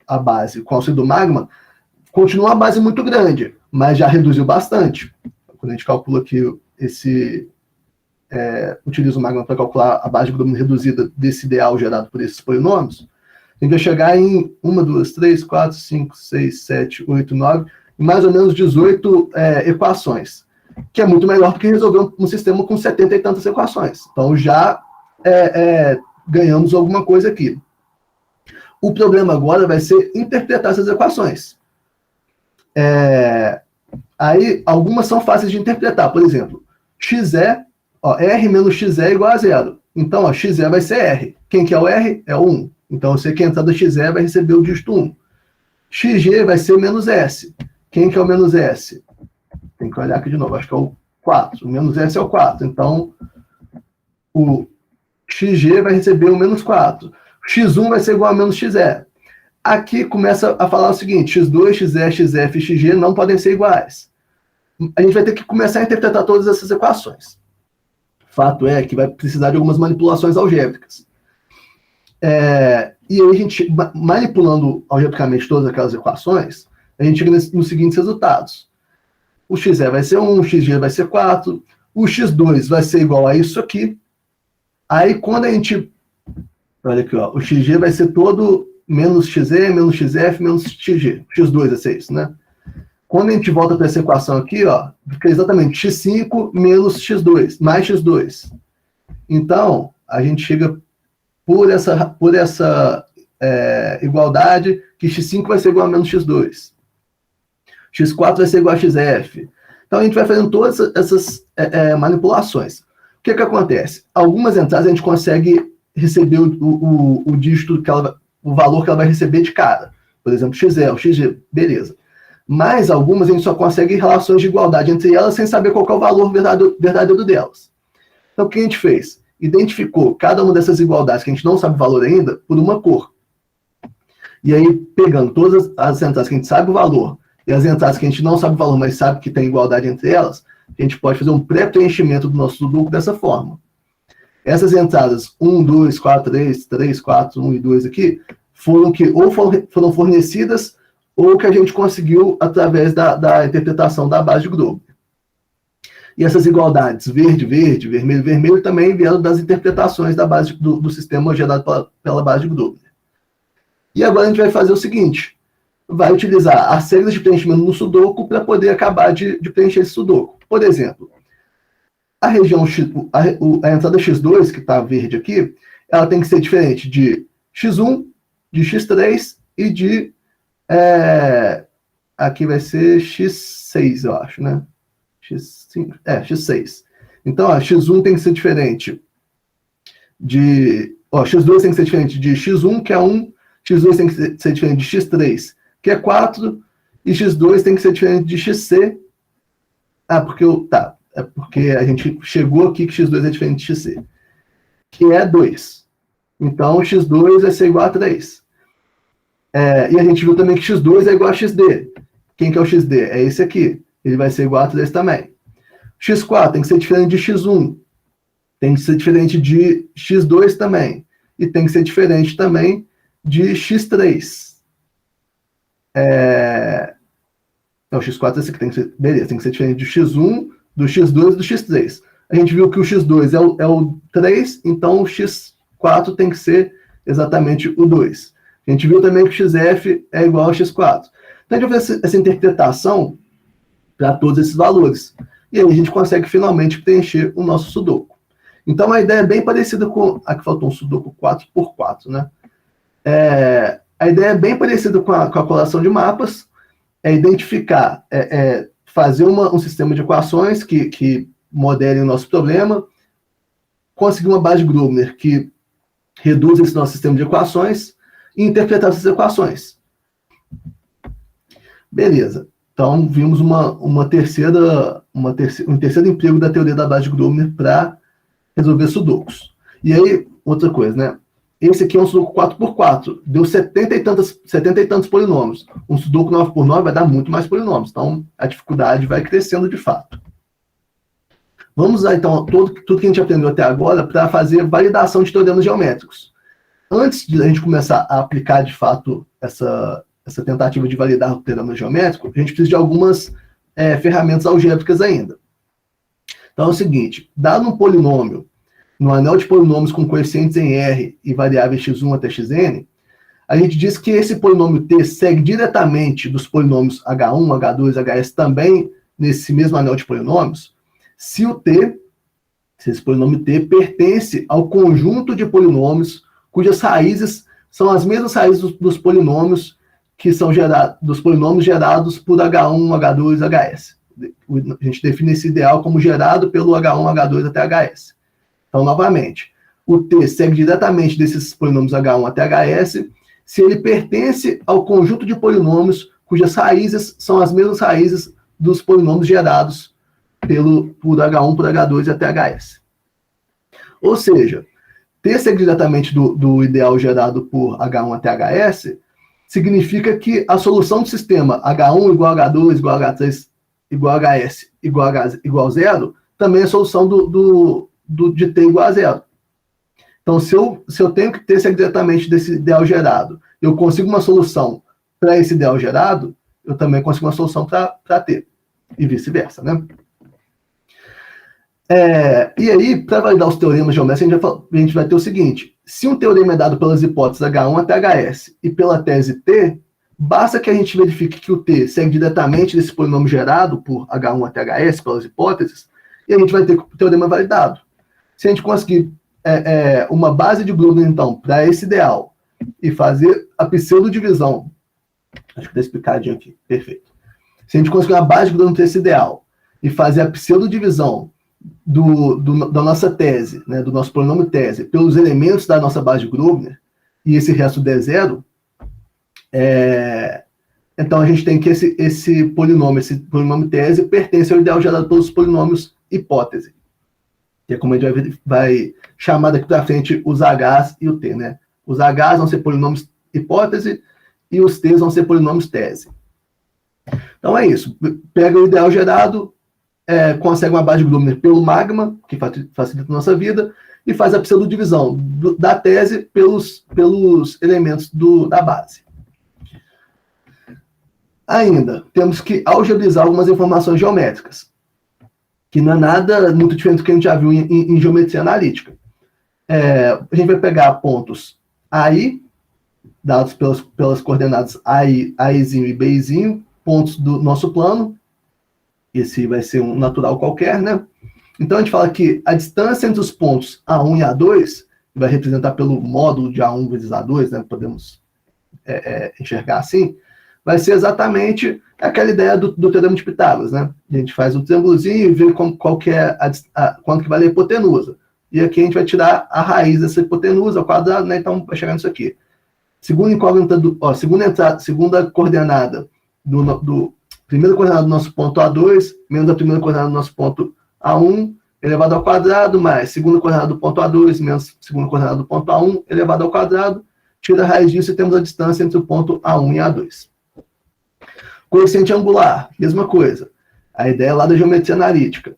a base com auxílio do magma, continua uma base muito grande, mas já reduziu bastante. Quando a gente calcula aqui utiliza o magma para calcular a base de Grobner reduzida desse ideal gerado por esses polinômios, a gente vai chegar em 1, 2, 3, 4, 5, 6, 7, 8, 9, mais ou menos 18 equações, que é muito melhor do que resolver um sistema com 70 e tantas equações. Então, já ganhamos alguma coisa aqui. O problema agora vai ser interpretar essas equações. Aí, algumas são fáceis de interpretar. Por exemplo, R menos XE é igual a 0. Então, XE vai ser R. Quem que é o R? É o 1. Então, eu sei que a entrada XE vai receber o dígito 1. XG vai ser menos S. Quem que é o menos S? Tem que olhar aqui de novo, acho que é o 4. O menos S é o 4. Então, o XG vai receber o menos 4. X1 vai ser igual a menos XE. Aqui começa a falar o seguinte, X2, XE, XF e XG não podem ser iguais. A gente vai ter que começar a interpretar todas essas equações. Fato é que vai precisar de algumas manipulações algébricas. E aí a gente, manipulando algebricamente todas aquelas equações, a gente chega nos seguintes resultados. O XE vai ser 1, o XG vai ser 4, o X2 vai ser igual a isso aqui. Aí quando a gente... Olha aqui, o XG vai ser todo menos XE, menos XF, menos XG. X2 vai ser isso, né? Quando a gente volta para essa equação aqui, fica exatamente x5 menos x2, mais x2. Então, a gente chega por essa igualdade que x5 vai ser igual a menos x2. x4 vai ser igual a xf. Então, a gente vai fazendo todas essas manipulações. O que acontece? Algumas entradas a gente consegue receber o dígito, o valor que ela vai receber de cada. Por exemplo, XE, o XG, beleza. Mas algumas a gente só consegue relações de igualdade entre elas sem saber qual é o valor verdadeiro delas. Então, o que a gente fez? Identificou cada uma dessas igualdades que a gente não sabe o valor ainda por uma cor. E aí, pegando todas as entradas que a gente sabe o valor e as entradas que a gente não sabe o valor, mas sabe que tem igualdade entre elas, a gente pode fazer um pré-preenchimento do nosso sudoku dessa forma. Essas entradas 1, 2, 4, 3, 4, 1 e 2 aqui, foram fornecidas ou que a gente conseguiu através da interpretação da base de Grobner. E essas igualdades verde, verde, vermelho, vermelho, também vieram das interpretações da base do sistema gerado pela base de Grobner. E agora a gente vai fazer o seguinte, vai utilizar as regras de preenchimento no Sudoku para poder acabar de preencher esse Sudoku. Por exemplo, a região a entrada x2, que está verde aqui, ela tem que ser diferente de x1, de x3 e de... aqui vai ser x6, eu acho, né? X5, x6. Então, x1 tem que ser diferente de... x2 tem que ser diferente de x1, que é 1, x2 tem que ser diferente de x3, que é 4, e x2 tem que ser diferente de xc. Porque a gente chegou aqui que x2 é diferente de xc, que é 2. Então, x2 vai ser igual a 3. E a gente viu também que x2 é igual a xd. Quem que é o xd? É esse aqui. Ele vai ser igual a 3 também. x4 tem que ser diferente de x1. Tem que ser diferente de x2 também. E tem que ser diferente também de x3. Então, x4 é esse aqui. Tem que ser diferente de x1, do x2 e do x3. A gente viu que o x2 é o 3, então o x4 tem que ser exatamente o 2. A gente viu também que o xf é igual ao x4. Então, a gente vai fazer essa interpretação para todos esses valores. E aí a gente consegue finalmente preencher o nosso Sudoku. Então, a ideia é bem parecida com... Aqui faltou um Sudoku 4x4, né? A ideia é bem parecida com a colação de mapas. É identificar, fazer um sistema de equações que modelem o nosso problema, conseguir uma base de Grobner que reduz esse nosso sistema de equações e interpretar essas equações. Beleza. Então, vimos um terceiro emprego da teoria da base de Grobner para resolver Sudokus. E aí, outra coisa, né? Esse aqui é um Sudoku 4x4. Deu 70 e tantos polinômios. Um Sudoku 9x9 vai dar muito mais polinômios. Então, a dificuldade vai crescendo de fato. Vamos usar, então, tudo que a gente aprendeu até agora para fazer validação de teoremas geométricos. Antes de a gente começar a aplicar, de fato, essa tentativa de validar o teorema geométrico, a gente precisa de algumas ferramentas algébricas ainda. Então, é o seguinte, dado um polinômio no anel de polinômios com coeficientes em R e variáveis x1 até xn, a gente diz que esse polinômio T segue diretamente dos polinômios H1, H2, HS também nesse mesmo anel de polinômios, se esse polinômio T pertence ao conjunto de polinômios cujas raízes são as mesmas raízes dos polinômios que são dos polinômios gerados por H1, H2, HS. A gente define esse ideal como gerado pelo H1, H2 até HS. Então, novamente, o T segue diretamente desses polinômios H1 até HS se ele pertence ao conjunto de polinômios cujas raízes são as mesmas raízes dos polinômios gerados por H1, por H2 até HS. Ou seja, T segue diretamente do ideal gerado por H1 até HS significa que a solução do sistema H1 igual a H2 igual a H3 igual a HS igual a zero também é a solução de T igual a zero. Então, se eu tenho que T segue diretamente desse ideal gerado, eu consigo uma solução para esse ideal gerado, eu também consigo uma solução para T. E vice-versa, né? E aí, para validar os teoremas geométricos, a gente vai ter o seguinte: se um teorema é dado pelas hipóteses H1 até HS e pela tese T, basta que a gente verifique que o T segue diretamente desse polinômio gerado por H1 até HS, pelas hipóteses, e a gente vai ter o teorema validado. Se a gente conseguir uma base de Grobner, então, para esse ideal, e fazer a pseudodivisão, acho que está explicadinho aqui, perfeito. Se a gente conseguir uma base de Grobner para esse ideal, e fazer a pseudodivisão da nossa tese, né, do nosso polinômio tese, pelos elementos da nossa base de Grobner, e esse resto der zero, então a gente tem que esse polinômio tese pertence ao ideal gerado pelos polinômios hipótese, que é como a gente vai chamar daqui para frente os H's e o T, né? Os H's vão ser polinômios hipótese e os T's vão ser polinômios tese. Então é isso. Pega o ideal gerado, consegue uma base de Grobner pelo magma, que facilita a nossa vida, e faz a pseudodivisão da tese pelos elementos da base. Ainda, temos que algebrizar algumas informações geométricas, que não é nada muito diferente do que a gente já viu em geometria analítica. A gente vai pegar pontos AI, dados pelas coordenadas Azinho e Bzinho, pontos do nosso plano. Esse vai ser um natural qualquer, né? Então, a gente fala que a distância entre os pontos A1 e A2, vai representar pelo módulo de A1 vezes A2, né? Podemos enxergar assim, vai ser exatamente aquela ideia do teorema de Pitágoras, né? A gente faz um triângulozinho e vê qual que é quanto que vale a hipotenusa. E aqui a gente vai tirar a raiz dessa hipotenusa ao quadrado, né? Então, vai chegar nisso aqui. Segunda coordenada primeira coordenada do nosso ponto A2, menos a primeira coordenada do nosso ponto A1, elevado ao quadrado, mais segunda coordenada do ponto A2, menos segunda coordenada do ponto A1, elevado ao quadrado, tira a raiz disso e temos a distância entre o ponto A1 e A2. Coeficiente angular, mesma coisa. A ideia lá da geometria analítica.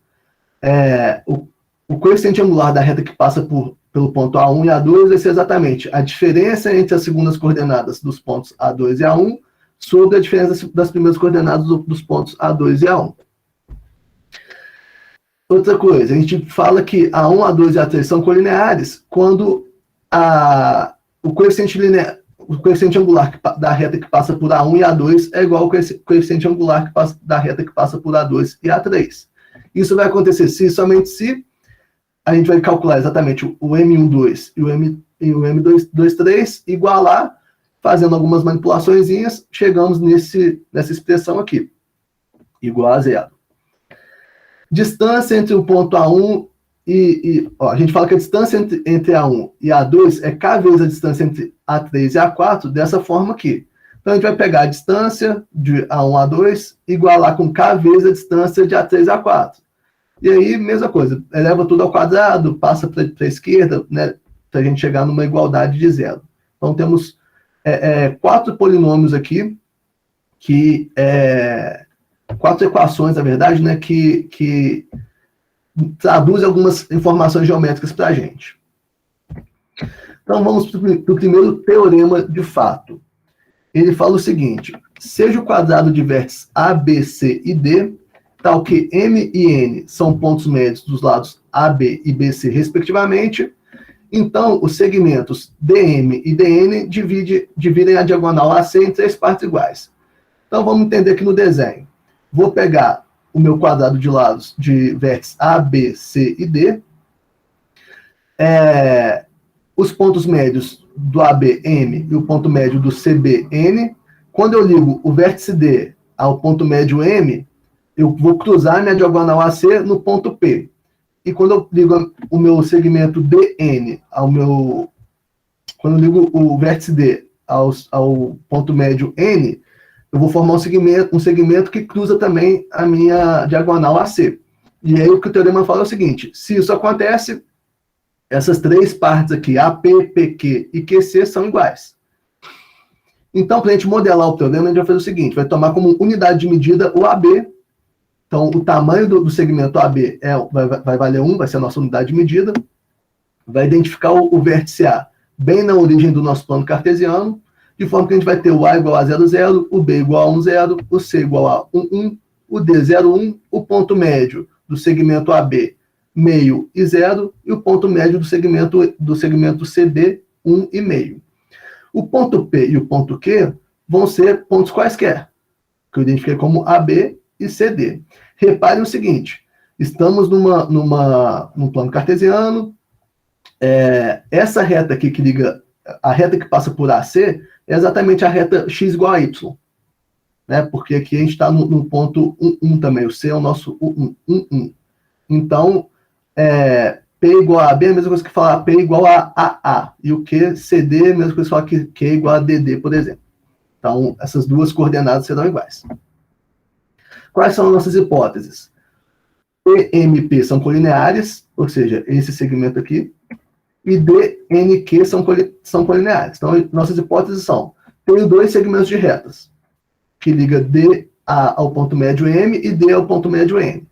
O coeficiente angular da reta que passa pelo ponto A1 e A2 vai ser exatamente a diferença entre as segundas coordenadas dos pontos A2 e A1 sobre a diferença das primeiras coordenadas dos pontos A2 e A1. Outra coisa, a gente fala que A1, A2 e A3 são colineares quando o coeficiente angular da reta que passa por A1 e A2 é igual ao coeficiente angular da reta que passa por A2 e A3. Isso vai acontecer somente se a gente vai calcular exatamente o M12 e o M23 igualar, fazendo algumas manipulaçõezinhas, chegamos nessa expressão aqui, igual a zero. Distância entre o ponto A1 a gente fala que a distância entre A1 e A2 é K vezes a distância entre A3 e A4, dessa forma aqui. Então, a gente vai pegar a distância de A1 a A2, igualar com K vezes a distância de A3 a A4. E aí, mesma coisa, eleva tudo ao quadrado, passa para a esquerda, né, para a gente chegar numa igualdade de zero. Então, temos 4 polinômios aqui, quatro equações, na verdade, né, que traduzem algumas informações geométricas para a gente. Então, vamos para o primeiro teorema de fato. Ele fala o seguinte: seja o quadrado de vértices A, B, C e D, tal que M e N são pontos médios dos lados AB e BC, respectivamente, então os segmentos DM e DN dividem a diagonal AC em 3 partes iguais. Então, vamos entender aqui no desenho. Vou pegar o meu quadrado de lados de vértices A, B, C e D. Os pontos médios do AB, M, e o ponto médio do CB, N. Quando eu ligo o vértice D ao ponto médio M, eu vou cruzar minha diagonal AC no ponto P. E quando eu ligo o meu segmento DN quando eu ligo o vértice D ao ponto médio N, eu vou formar um segmento que cruza também a minha diagonal AC. E aí o que o teorema fala é o seguinte: se isso acontece, essas 3 partes aqui, AP, PQ e QC, são iguais. Então, para a gente modelar o teorema, a gente vai fazer o seguinte: vai tomar como unidade de medida o AB. Então, o tamanho do segmento AB vai valer 1, vai ser a nossa unidade de medida. Vai identificar o vértice A bem na origem do nosso plano cartesiano, de forma que a gente vai ter o A igual a 0, 0, o B igual a 1, 0, o C igual a 1, 1, o D 0, 1, o ponto médio do segmento AB, meio e 0, e o ponto médio do segmento CD, 1 e meio. O ponto P e o ponto Q vão ser pontos quaisquer, que eu identifiquei como AB e CD. Reparem o seguinte: estamos num plano cartesiano. Essa reta aqui que liga, a reta que passa por AC, é exatamente a reta x igual a y. Né? Porque aqui a gente está no ponto 1, 1 também. O C é o nosso 1, 1, 1. Então, P igual a AB é a mesma coisa que falar P igual a AA. E o Q, CD, é a mesma coisa que falar que Q igual a DD, por exemplo. Então, essas duas coordenadas serão iguais. Quais são as nossas hipóteses? P, M e P são colineares, ou seja, esse segmento aqui, e D, N e Q são colineares. Então, nossas hipóteses são: tenho 2 segmentos de retas, que liga D ao ponto médio M e D ao ponto médio N.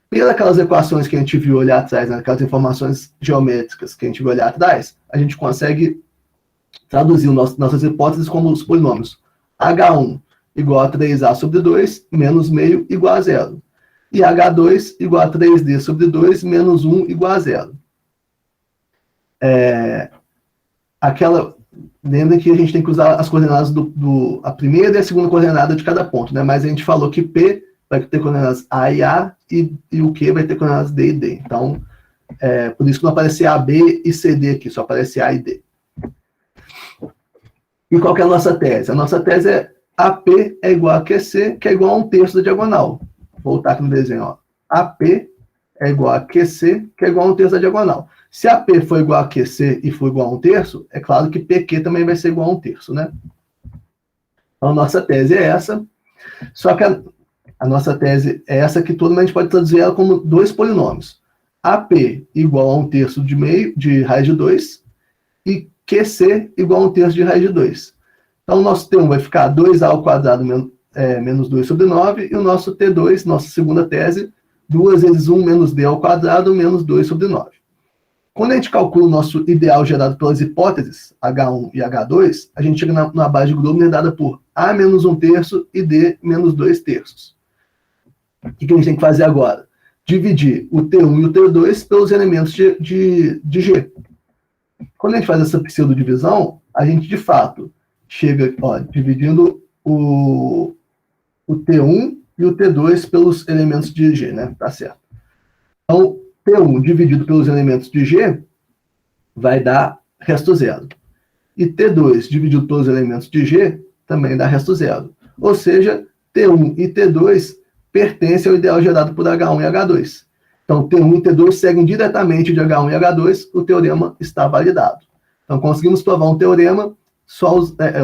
Pelas equações que a gente viu olhar atrás, né, aquelas informações geométricas que a gente viu olhar atrás, a gente consegue traduzir nossas hipóteses como os polinômios H1 igual a 3A sobre 2, menos meio, igual a 0. E H2 igual a 3D sobre 2, menos 1, igual a 0. lembra que a gente tem que usar as coordenadas a primeira e a segunda coordenada de cada ponto, né? Mas a gente falou que P vai ter coordenadas A e A, e o Q vai ter coordenadas D e D. Então, por isso que não aparece A, B e C, D aqui, só aparece A e D. E qual que é a nossa tese? A nossa tese é AP é igual a QC, que é igual a 1/3 da diagonal. Vou voltar aqui no desenho, ó. AP é igual a QC, que é igual a 1/3 da diagonal. Se AP for igual a QC e for igual a 1/3, é claro que PQ também vai ser igual a 1/3, né? Então, a nossa tese é essa. Só que a nossa tese é essa, que todo mundo a gente pode traduzir ela como dois polinômios. AP igual a 1/3 de raiz de 2 e QC igual a 1/3 de raiz de 2. Então, o nosso T1 vai ficar 2A ao quadrado menos 2 sobre 9, e o nosso T2, nossa segunda tese, 2 vezes 1 menos D ao quadrado menos 2 sobre 9. Quando a gente calcula o nosso ideal gerado pelas hipóteses, H1 e H2, a gente chega na base de Grobner dada por A menos 1/3 e D menos 2/3. O que a gente tem que fazer agora? Dividir o T1 e o T2 pelos elementos de G. Quando a gente faz essa pseudodivisão, a gente, de fato, chega dividindo o T1 e o T2 pelos elementos de G, né? Tá certo. Então, T1 dividido pelos elementos de G vai dar resto zero. E T2 dividido pelos elementos de G também dá resto zero. Ou seja, T1 e T2 pertencem ao ideal gerado por H1 e H2. Então, T1 e T2 seguem diretamente de H1 e H2, o teorema está validado. Então, conseguimos provar um teorema,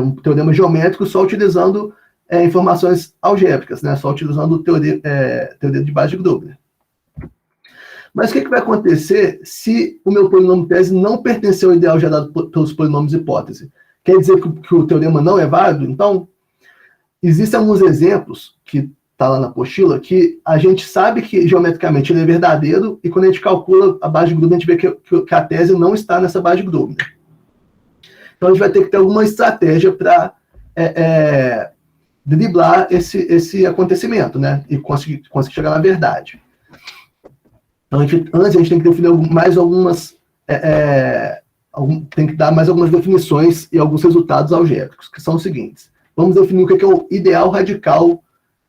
um teorema geométrico só utilizando informações algébricas, né? Só utilizando o teorema de base de Grobner. Mas o que vai acontecer se o meu polinômio tese não pertencer ao ideal gerado pelos polinômios hipótese? Quer dizer que o teorema não é válido? Então, existem alguns exemplos que está lá na apostila, que a gente sabe que geometricamente ele é verdadeiro, e quando a gente calcula a base de Grobner, a gente vê que a tese não está nessa base de Grobner. Então, a gente vai ter que ter alguma estratégia para driblar esse acontecimento, né? E conseguir chegar na verdade. Então, antes a gente tem que definir mais algumas... tem que dar mais algumas definições e alguns resultados algébricos, que são os seguintes. Vamos definir o que é o ideal radical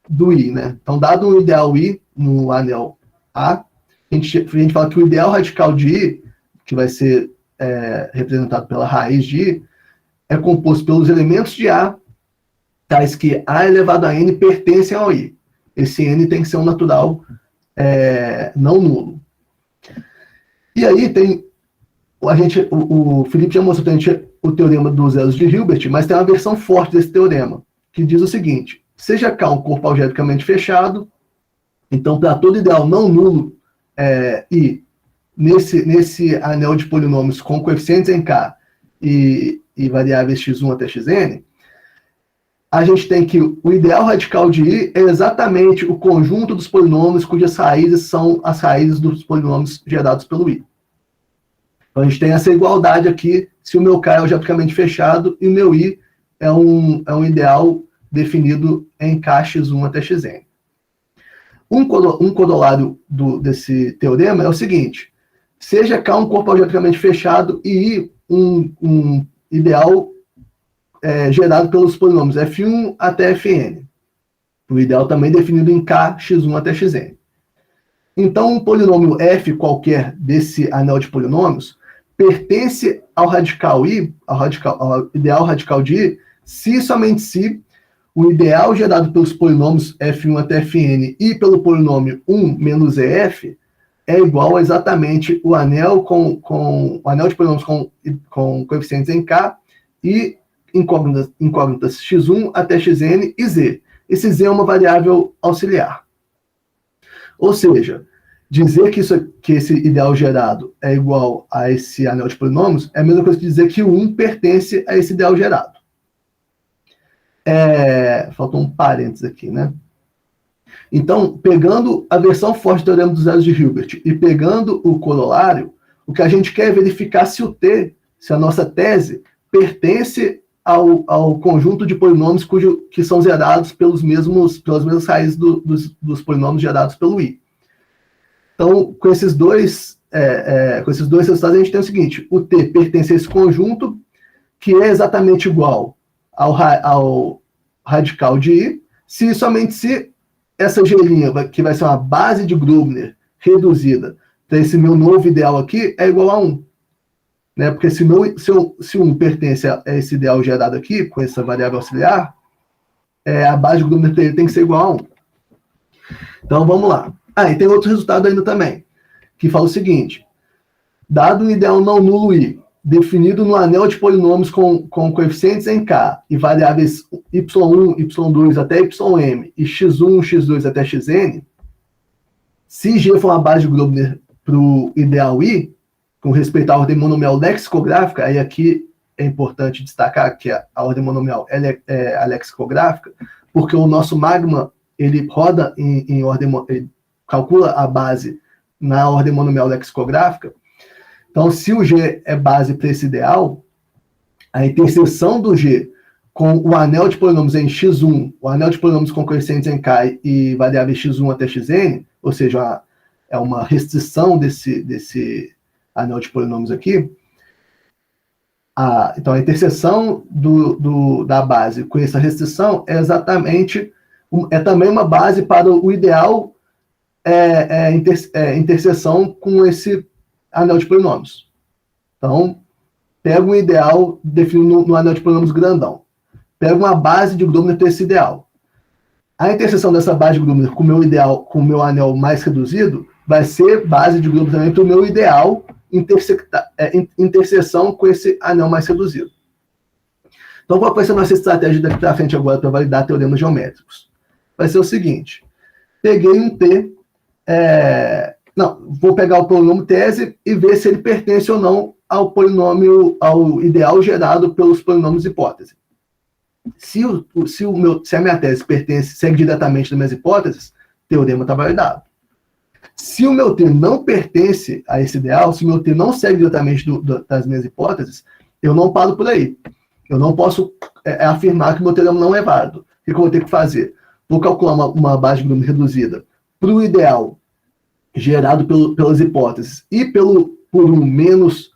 do I, né? Então, dado um ideal I no anel A, a gente fala que o ideal radical de I, que vai ser representado pela raiz de I, é composto pelos elementos de A, tais que A elevado a N pertencem ao I. Esse N tem que ser um natural não nulo. E aí tem... O Felipe já mostrou para a gente o teorema dos zeros de Hilbert, mas tem uma versão forte desse teorema, que diz o seguinte: seja K um corpo algebricamente fechado, então, para todo ideal não nulo, e nesse anel de polinômios com coeficientes em K e variáveis x1 até xn, a gente tem que o ideal radical de I é exatamente o conjunto dos polinômios cujas raízes são as raízes dos polinômios gerados pelo I. Então, a gente tem essa igualdade aqui, se o meu K é algebricamente fechado e o meu I é um ideal definido em K x1 até xn. Um corolário desse teorema é o seguinte: seja K um corpo algebricamente fechado e I um ideal gerado pelos polinômios f1 até fn. O ideal também definido em K x1 até xn. Então, um polinômio f qualquer desse anel de polinômios pertence ao radical I, ao ideal radical de I, se e somente se o ideal gerado pelos polinômios f1 até fn e pelo polinômio 1 menos ef é igual a exatamente o anel o anel de polinômios com coeficientes em K e incógnitas x1 até xn e z. Esse z é uma variável auxiliar. Ou seja, dizer que esse ideal gerado é igual a esse anel de polinômios é a mesma coisa que dizer que o 1 pertence a esse ideal gerado. Faltou um parênteses aqui, né? Então, pegando a versão forte do teorema dos zeros de Hilbert e pegando o corolário, o que a gente quer é verificar se se a nossa tese pertence ao conjunto de polinômios que são zerados pelas mesmas raízes dos polinômios gerados pelo I. Então, com esses dois resultados, a gente tem o seguinte: o T pertence a esse conjunto, que é exatamente igual ao radical de I, somente se essa G', que vai ser uma base de Grobner reduzida para esse meu novo ideal aqui, é igual a 1. Né? Porque se 1 pertence a esse ideal gerado aqui, com essa variável auxiliar, a base de Grobner para ele tem que ser igual a 1. Então, vamos lá. E tem outro resultado ainda também, que fala o seguinte: dado um ideal não nulo I, definido no anel de polinômios com coeficientes em K e variáveis y1, y2 até ym e x1, x2 até xn, se G for uma base de Grobner para o ideal I, com respeito à ordem monomial lexicográfica, aí aqui é importante destacar que a ordem monomial é a lexicográfica, porque o nosso magma ele roda em ordem, ele calcula a base na ordem monomial lexicográfica. Então, se o G é base para esse ideal, a interseção do G com o anel de polinômios em x1, o anel de polinômios com coeficientes em K e variáveis x1 até xn, ou seja, é uma restrição desse anel de polinômios aqui. Então, a interseção da base com essa restrição é exatamente, também uma base para o ideal interseção com esse anel de polinômios. Então, pega um ideal definido no anel de polinômios grandão. Pega uma base de Grobner para esse ideal. A interseção dessa base de Grobner com o meu ideal, com o meu anel mais reduzido, vai ser base de Grobner também para o meu ideal interseção com esse anel mais reduzido. Então, qual vai ser a nossa estratégia daqui para frente agora para validar teoremas geométricos? Vai ser o seguinte: peguei um T, vou pegar o polinômio tese e ver se ele pertence ou não ao ao ideal gerado pelos polinômios hipótese. Se a minha tese segue diretamente das minhas hipóteses, o teorema está validado. Se o meu T não pertence a esse ideal, se o meu T não segue diretamente das minhas hipóteses, eu não paro por aí. Eu não posso afirmar que o meu teorema não é válido. O que eu vou ter que fazer? Vou calcular uma base de Grobner reduzida para o ideal gerado pelas hipóteses e por 1 menos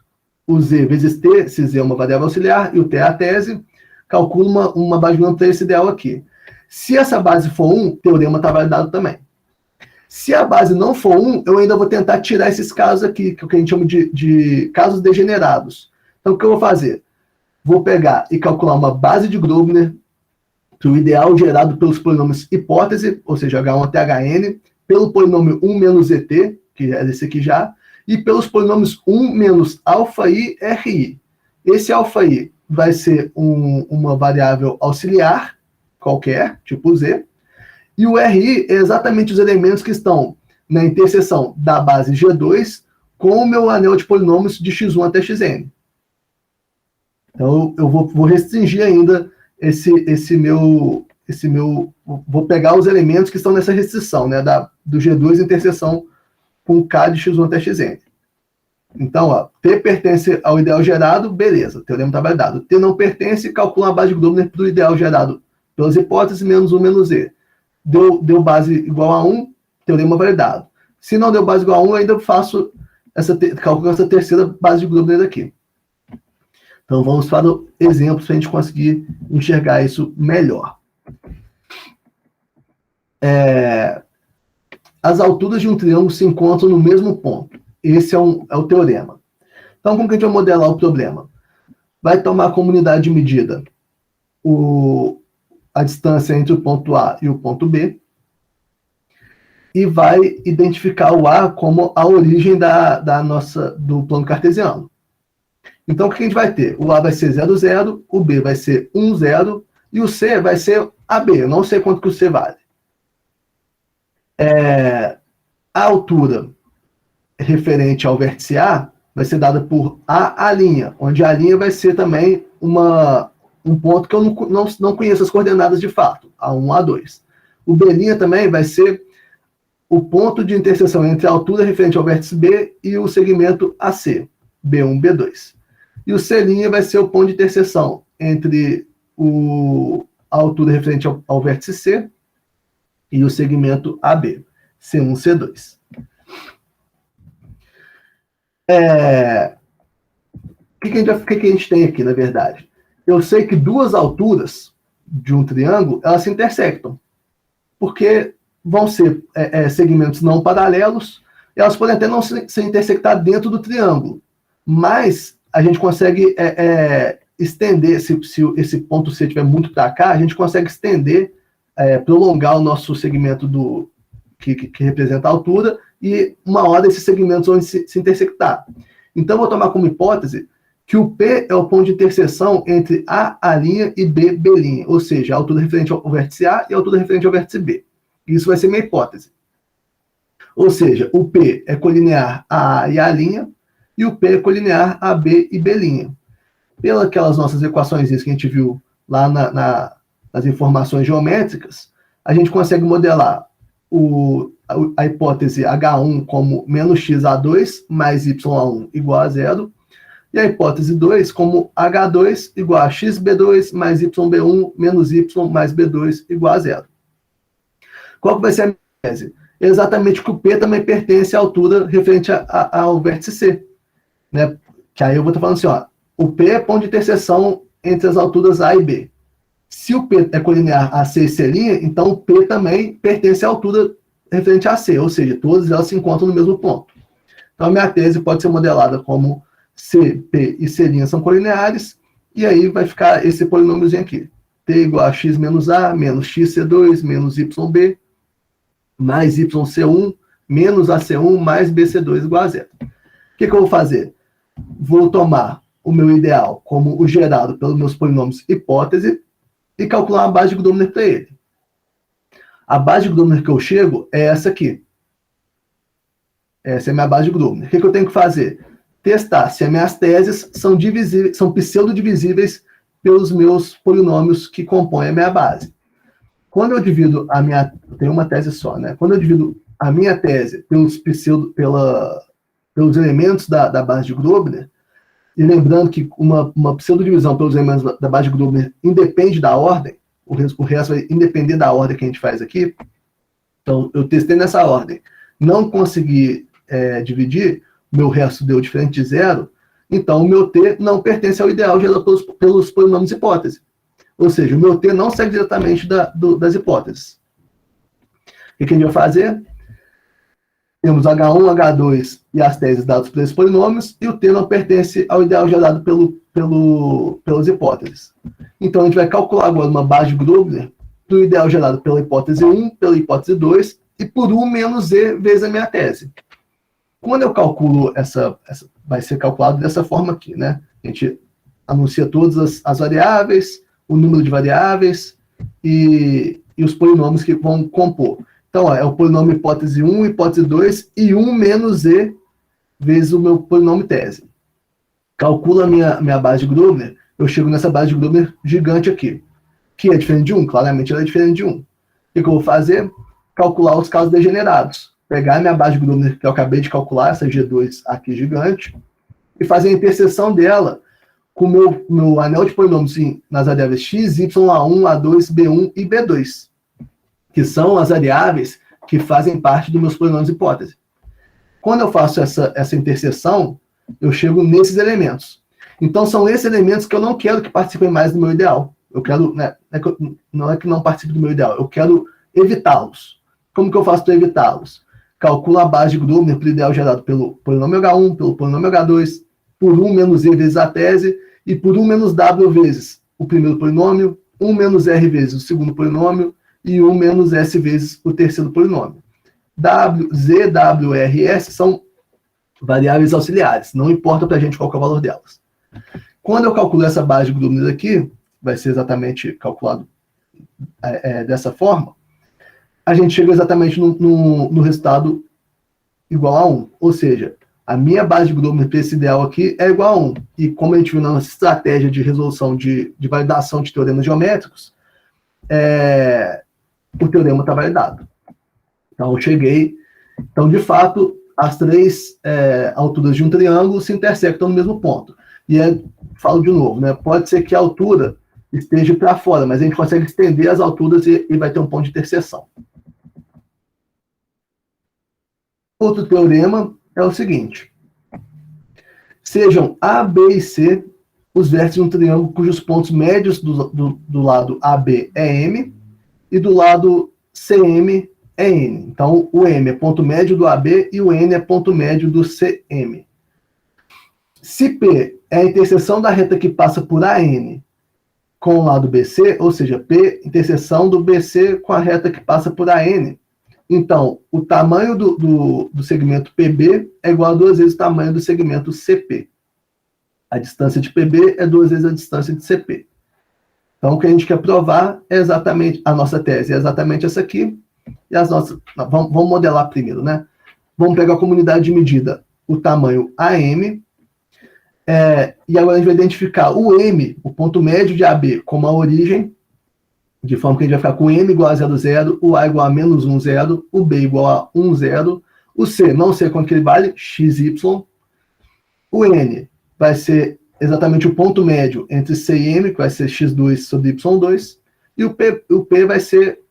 o Z vezes T, se Z é uma variável auxiliar e o T é a tese, calculo uma base de Grobner para esse ideal aqui. Se essa base for 1, o teorema está validado também. Se a base não for 1, eu ainda vou tentar tirar esses casos aqui, que é o que a gente chama de casos degenerados. Então, o que eu vou fazer? Vou pegar e calcular uma base de Grobner para o ideal gerado pelos polinômios hipótese, ou seja, H1 até Hn, pelo polinômio 1 menos ET, que é esse aqui já, e pelos polinômios 1 menos αi, ri. Esse αi vai ser uma variável auxiliar, qualquer, tipo Z, e o ri é exatamente os elementos que estão na interseção da base G2 com o meu anel de polinômios de x1 até xn. Então, eu vou restringir ainda vou pegar os elementos que estão nessa restrição, né, do G2 interseção com K de x1 até xn. Então, T pertence ao ideal gerado, beleza, o teorema está validado. T não pertence, calcula a base de Grobner para o ideal gerado pelas hipóteses, menos 1 menos E. Deu base igual a 1, teorema validado. Se não deu base igual a 1, eu ainda calculo essa terceira base de Grobner aqui. Então, vamos para exemplos para a gente conseguir enxergar isso melhor. As alturas de um triângulo se encontram no mesmo ponto. Esse é o teorema. Então, como que a gente vai modelar o problema? Vai tomar como unidade de medida a distância entre o ponto A e o ponto B e vai identificar o A como a origem do plano cartesiano. Então, o que a gente vai ter? O A vai ser 0, 0, o B vai ser 1, 0 e o C vai ser AB. Eu não sei quanto que o C vale. A altura referente ao vértice A vai ser dada por A', onde a linha vai ser também um ponto que eu não conheço as coordenadas de fato, A1, A2. O B' também vai ser o ponto de interseção entre a altura referente ao vértice B e o segmento AC, B1, B2. E o C' vai ser o ponto de interseção entre a altura referente ao vértice C e o segmento AB, C1, C2. O que a gente tem aqui, na verdade? eu sei que duas alturas de um triângulo, elas se intersectam, porque vão ser segmentos não paralelos, e elas podem até não se intersectar dentro do triângulo, mas a gente consegue estender, se esse ponto C estiver muito para cá, a gente consegue estender, prolongar o nosso segmento que representa a altura, e uma hora esses segmentos vão se intersectar. Então, vou tomar como hipótese que o P é o ponto de interseção entre A', A'B, B', ou seja, a altura referente ao vértice A e a altura referente ao vértice B. Isso vai ser minha hipótese. Ou seja, o P é colinear a A e a A', e o P é colinear a B e B'. Pelas aquelas nossas equações que a gente viu lá nas informações geométricas, a gente consegue modelar a hipótese H1 como menos xa2 mais y1 igual a 0, e a hipótese 2 como H2 igual a xb2 mais yb1 menos y mais b2 igual a 0. Qual que vai ser a minha tese? Exatamente que o P também pertence à altura referente ao vértice C. Né? Que aí eu vou estar falando assim, ó, o P é ponto de interseção entre as alturas A e B. Se o P é colinear a C e C', então o P também pertence à altura referente a C, ou seja, todas elas se encontram no mesmo ponto. Então a minha tese pode ser modelada como C, P e C' são colineares, e aí vai ficar esse polinômiozinho aqui. T igual a x menos A, menos xc2, menos yb, mais yc1, menos ac1, mais bc2 igual a 0. O que eu vou fazer? Vou tomar o meu ideal como o gerado pelos meus polinômios hipótese e calcular uma base de Grobner para ele. A base de Grobner que eu chego é essa aqui. Essa é a minha base de Grobner. O que eu tenho que fazer? Testar se as minhas teses são pseudo-divisíveis pelos meus polinômios que compõem a minha base. Quando eu divido a minha... Tem uma tese só, né? Quando eu divido a minha tese pelos elementos da base de Grobner, e lembrando que uma pseudodivisão pelos elementos da base de Grobner independe da ordem, o resto vai independer da ordem que a gente faz aqui. Então, eu testei nessa ordem, não consegui dividir, meu resto deu diferente de zero, então o meu T não pertence ao ideal gerado pelos polinômios hipótese. Ou seja, o meu T não segue diretamente das hipóteses. O que a gente vai fazer? Temos H1, H2 e as teses dadas por esses polinômios, e o T não pertence ao ideal gerado pelas hipóteses. Então, a gente vai calcular agora uma base de Grobner do ideal gerado pela hipótese 1, pela hipótese 2, e por 1 menos Z vezes a minha tese. Quando eu calculo vai ser calculado dessa forma aqui, né? A gente anuncia todas as variáveis, o número de variáveis e os polinômios que vão compor. Então, é o polinômio hipótese 1, hipótese 2 e 1 menos Z vezes o meu polinômio tese. Calculo a minha base de Grobner, eu chego nessa base de Grobner gigante aqui, que é diferente de 1, claramente ela é diferente de 1. O que eu vou fazer? Calcular os casos degenerados. Pegar a minha base de Grobner, que eu acabei de calcular, essa G2 aqui gigante, e fazer a interseção dela com o meu anel de polinômios nas variáveis x, y, a1, a2, b1 e b2, que são as variáveis que fazem parte dos meus polinômios hipótese. Quando eu faço essa interseção, eu chego nesses elementos. Então, são esses elementos que eu não quero que participem mais do meu ideal. Eu quero, né, não é que não participem do meu ideal, eu quero evitá-los. Como que eu faço para evitá-los? Calculo a base de Grobner para o ideal gerado pelo polinômio H1, pelo polinômio H2, por 1 menos Z vezes a tese, e por 1 menos W vezes o primeiro polinômio, 1 menos R vezes o segundo polinômio, e 1 menos S vezes o terceiro polinômio. Z, W, R e S são variáveis auxiliares, não importa para a gente qual é o valor delas. Quando eu calculo essa base de Grobner aqui, vai ser exatamente calculado dessa forma, a gente chega exatamente no resultado igual a 1. Ou seja, a minha base de Grobner para esse ideal aqui é igual a 1. E como a gente viu na nossa estratégia de resolução de validação de teoremas geométricos, o teorema está validado. Então, eu cheguei. Então, de fato, as três alturas de um triângulo se intersectam no mesmo ponto. E falo de novo, né? Pode ser que a altura esteja para fora, mas a gente consegue estender as alturas e vai ter um ponto de interseção. Outro teorema é o seguinte: sejam A, B e C os vértices de um triângulo cujos pontos médios do lado AB é M e do lado CM é N. Então, o M é ponto médio do AB e o N é ponto médio do CM. Se P é a interseção da reta que passa por AN com o lado BC, ou seja, P, interseção do BC com a reta que passa por AN, então, o tamanho do segmento PB é igual a 2 vezes o tamanho do segmento CP. A distância de PB é 2 vezes a distância de CP. Então, o que a gente quer provar é exatamente, a nossa tese é exatamente essa aqui, e as nossas, vamos modelar primeiro, né? Vamos pegar a comunidade de medida, o tamanho AM, e agora a gente vai identificar o M, o ponto médio de AB, como a origem, de forma que a gente vai ficar com M igual a 0, 0, o A igual a menos 1, 0, o B igual a 1, 0, o C não sei quanto que ele vale, XY, o N vai ser exatamente o ponto médio entre C e M, que vai ser X2 sobre Y2, e o P vai ser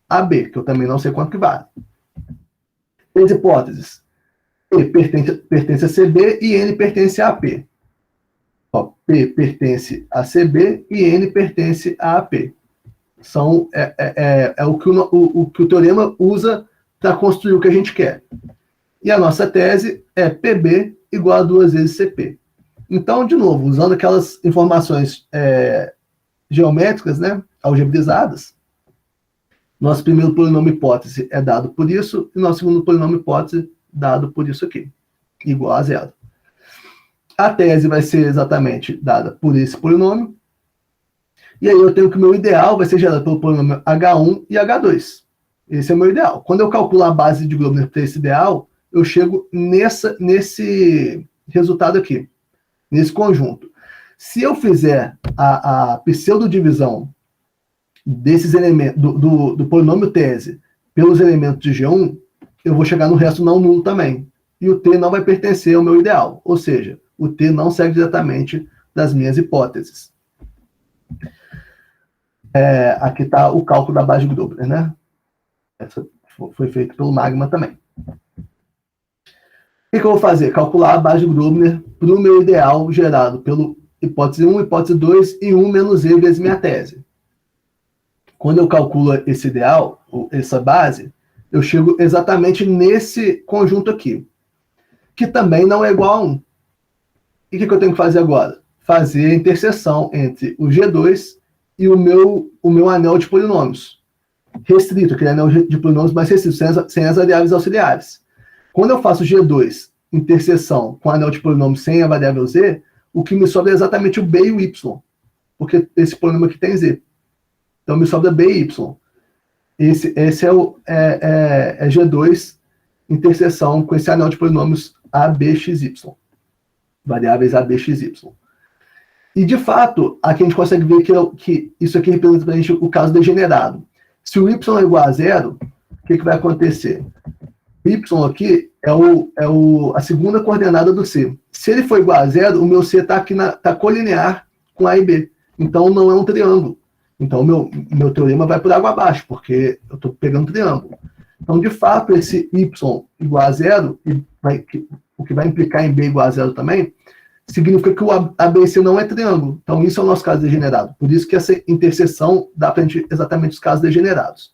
AB, que eu também não sei quanto que vale. Três hipóteses. P pertence a CB e N pertence a AP. P pertence a CB e N pertence a AP. É o que o teorema usa para construir o que a gente quer. E a nossa tese é PB igual a 2 vezes CP. Então, de novo, usando aquelas informações geométricas, né, algebrizadas, nosso primeiro polinômio hipótese é dado por isso, e nosso segundo polinômio hipótese dado por isso aqui, igual a 0. A tese vai ser exatamente dada por esse polinômio, e aí eu tenho que o meu ideal vai ser gerado pelo polinômio H1 e H2. Esse é o meu ideal. Quando eu calculo a base de Grobner para esse ideal, eu chego nesse resultado aqui, nesse conjunto. Se eu fizer a pseudodivisão desses elementos, do polinômio tese pelos elementos de G1, eu vou chegar no resto não nulo também. E o T não vai pertencer ao meu ideal. Ou seja, o T não segue diretamente das minhas hipóteses. Aqui está o cálculo da base de Grobner, né? Essa foi feito pelo Magma também. O que eu vou fazer? Calcular a base de Grobner para o meu ideal gerado pelo hipótese 1, hipótese 2 e 1 menos E vezes minha tese. Quando eu calculo esse ideal, essa base, eu chego exatamente nesse conjunto aqui, que também não é igual a 1. E o que eu tenho que fazer agora? Fazer a interseção entre o G2 e o meu anel de polinômios. Restrito, aquele anel de polinômios mais restrito, sem as variáveis auxiliares. Quando eu faço G2, interseção com o anel de polinômios sem a variável Z, o que me sobra é exatamente o B e o Y, porque esse polinômio aqui tem Z. Então, me sobra B e Y. Esse é G2, interseção com esse anel de polinômios ABXY. Variáveis ABXY. E, de fato, aqui a gente consegue ver que isso aqui representa para a gente o caso degenerado. Se o Y é igual a 0, o que vai acontecer? O Y aqui é a segunda coordenada do C. Se ele for igual a 0, o meu C está aqui tá colinear com A e B. Então, não é um triângulo. Então, o meu teorema vai por água abaixo, porque eu estou pegando triângulo. Então, de fato, esse Y igual a 0, o que vai implicar em B igual a 0 também, significa que o ABC não é triângulo. Então, isso é o nosso caso degenerado. Por isso que essa interseção dá para a gente exatamente os casos degenerados.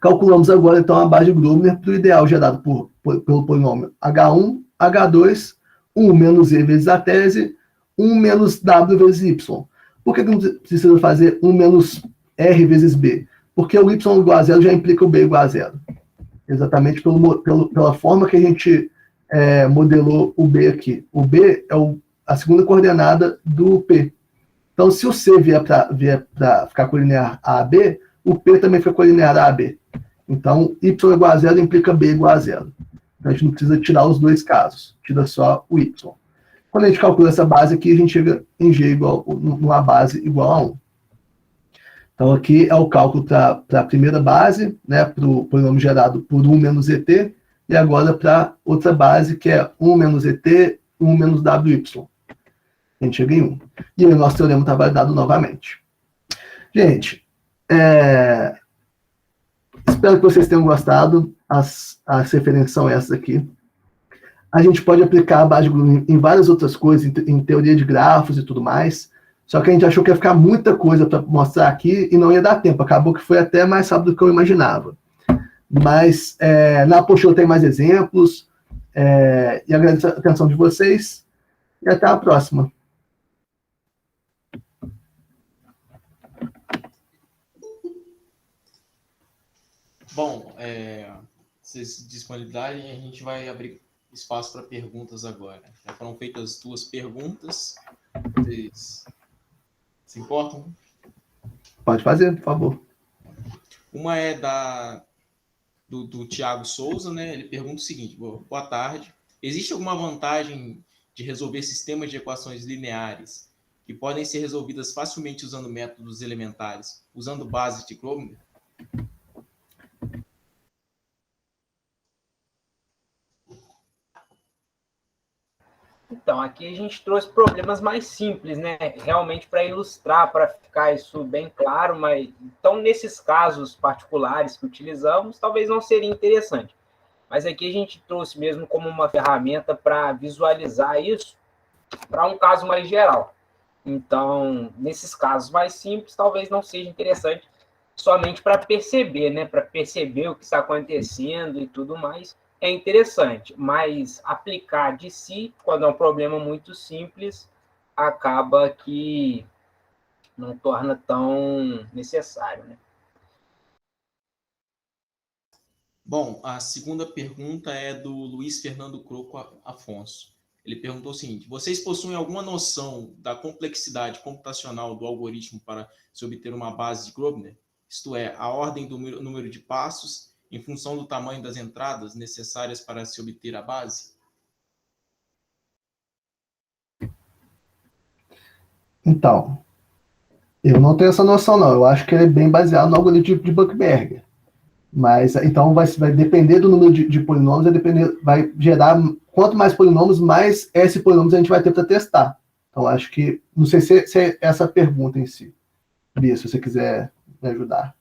Calculamos agora, então, a base de Grobner para o ideal gerado pelo polinômio H1, H2, 1 menos E vezes a tese, 1 menos W vezes Y. Por que não precisa fazer 1 menos R vezes B? Porque o Y igual a 0 já implica o B igual a 0. Exatamente pela forma que a gente modelou o B aqui. O B é a segunda coordenada do P. Então, se o C vier para ficar colinear a B, o P também fica colinear a B. Então, Y igual a 0 implica B igual a 0. Então, a gente não precisa tirar os dois casos. Tira só o Y. Quando a gente calcula essa base aqui, a gente chega em G numa base igual a 1. Então, aqui é o cálculo para a primeira base, né, para o polinômio gerado por 1 menos ET, e agora para outra base, que é 1 menos ET, 1 menos WY. A gente chega em 1. E aí o nosso teorema está validado novamente. Gente, espero que vocês tenham gostado. As referências são essas aqui. a gente pode aplicar a base de Grubner em várias outras coisas, em teoria de grafos e tudo mais, só que a gente achou que ia ficar muita coisa para mostrar aqui e não ia dar tempo. Acabou que foi até mais rápido do que eu imaginava. Mas na apostila tem mais exemplos, e agradeço a atenção de vocês, e até a próxima. Bom, vocês disponibilizarem, a gente vai abrir espaço para perguntas agora. Já foram feitas 2 perguntas. Vocês se importam? Pode fazer, por favor. Uma é do Tiago Souza, né? Ele pergunta o seguinte: boa tarde. Existe alguma vantagem de resolver sistemas de equações lineares que podem ser resolvidas facilmente usando métodos elementares, usando bases de Grobner? Então, aqui a gente trouxe problemas mais simples, né? Realmente para ilustrar, para ficar isso bem claro, mas então nesses casos particulares que utilizamos, talvez não seria interessante. Mas aqui a gente trouxe mesmo como uma ferramenta para visualizar isso para um caso mais geral. Então, nesses casos mais simples, talvez não seja interessante somente para perceber, né? Para perceber o que está acontecendo e tudo mais. É interessante, mas aplicar de si, quando é um problema muito simples, acaba que não torna tão necessário, né? Bom, a segunda pergunta é do Luiz Fernando Croco Afonso. Ele perguntou o seguinte: vocês possuem alguma noção da complexidade computacional do algoritmo para se obter uma base de Grobner? Isto é, a ordem do número de passos em função do tamanho das entradas necessárias para se obter a base? Então, eu não tenho essa noção, não. Eu acho que ele é bem baseado no algoritmo de Buchberger. Mas, então, vai depender do número de polinômios, vai gerar, quanto mais polinômios, mais S polinômios a gente vai ter para testar. Então, acho que, não sei se é essa a pergunta em si. Bia, se você quiser me ajudar.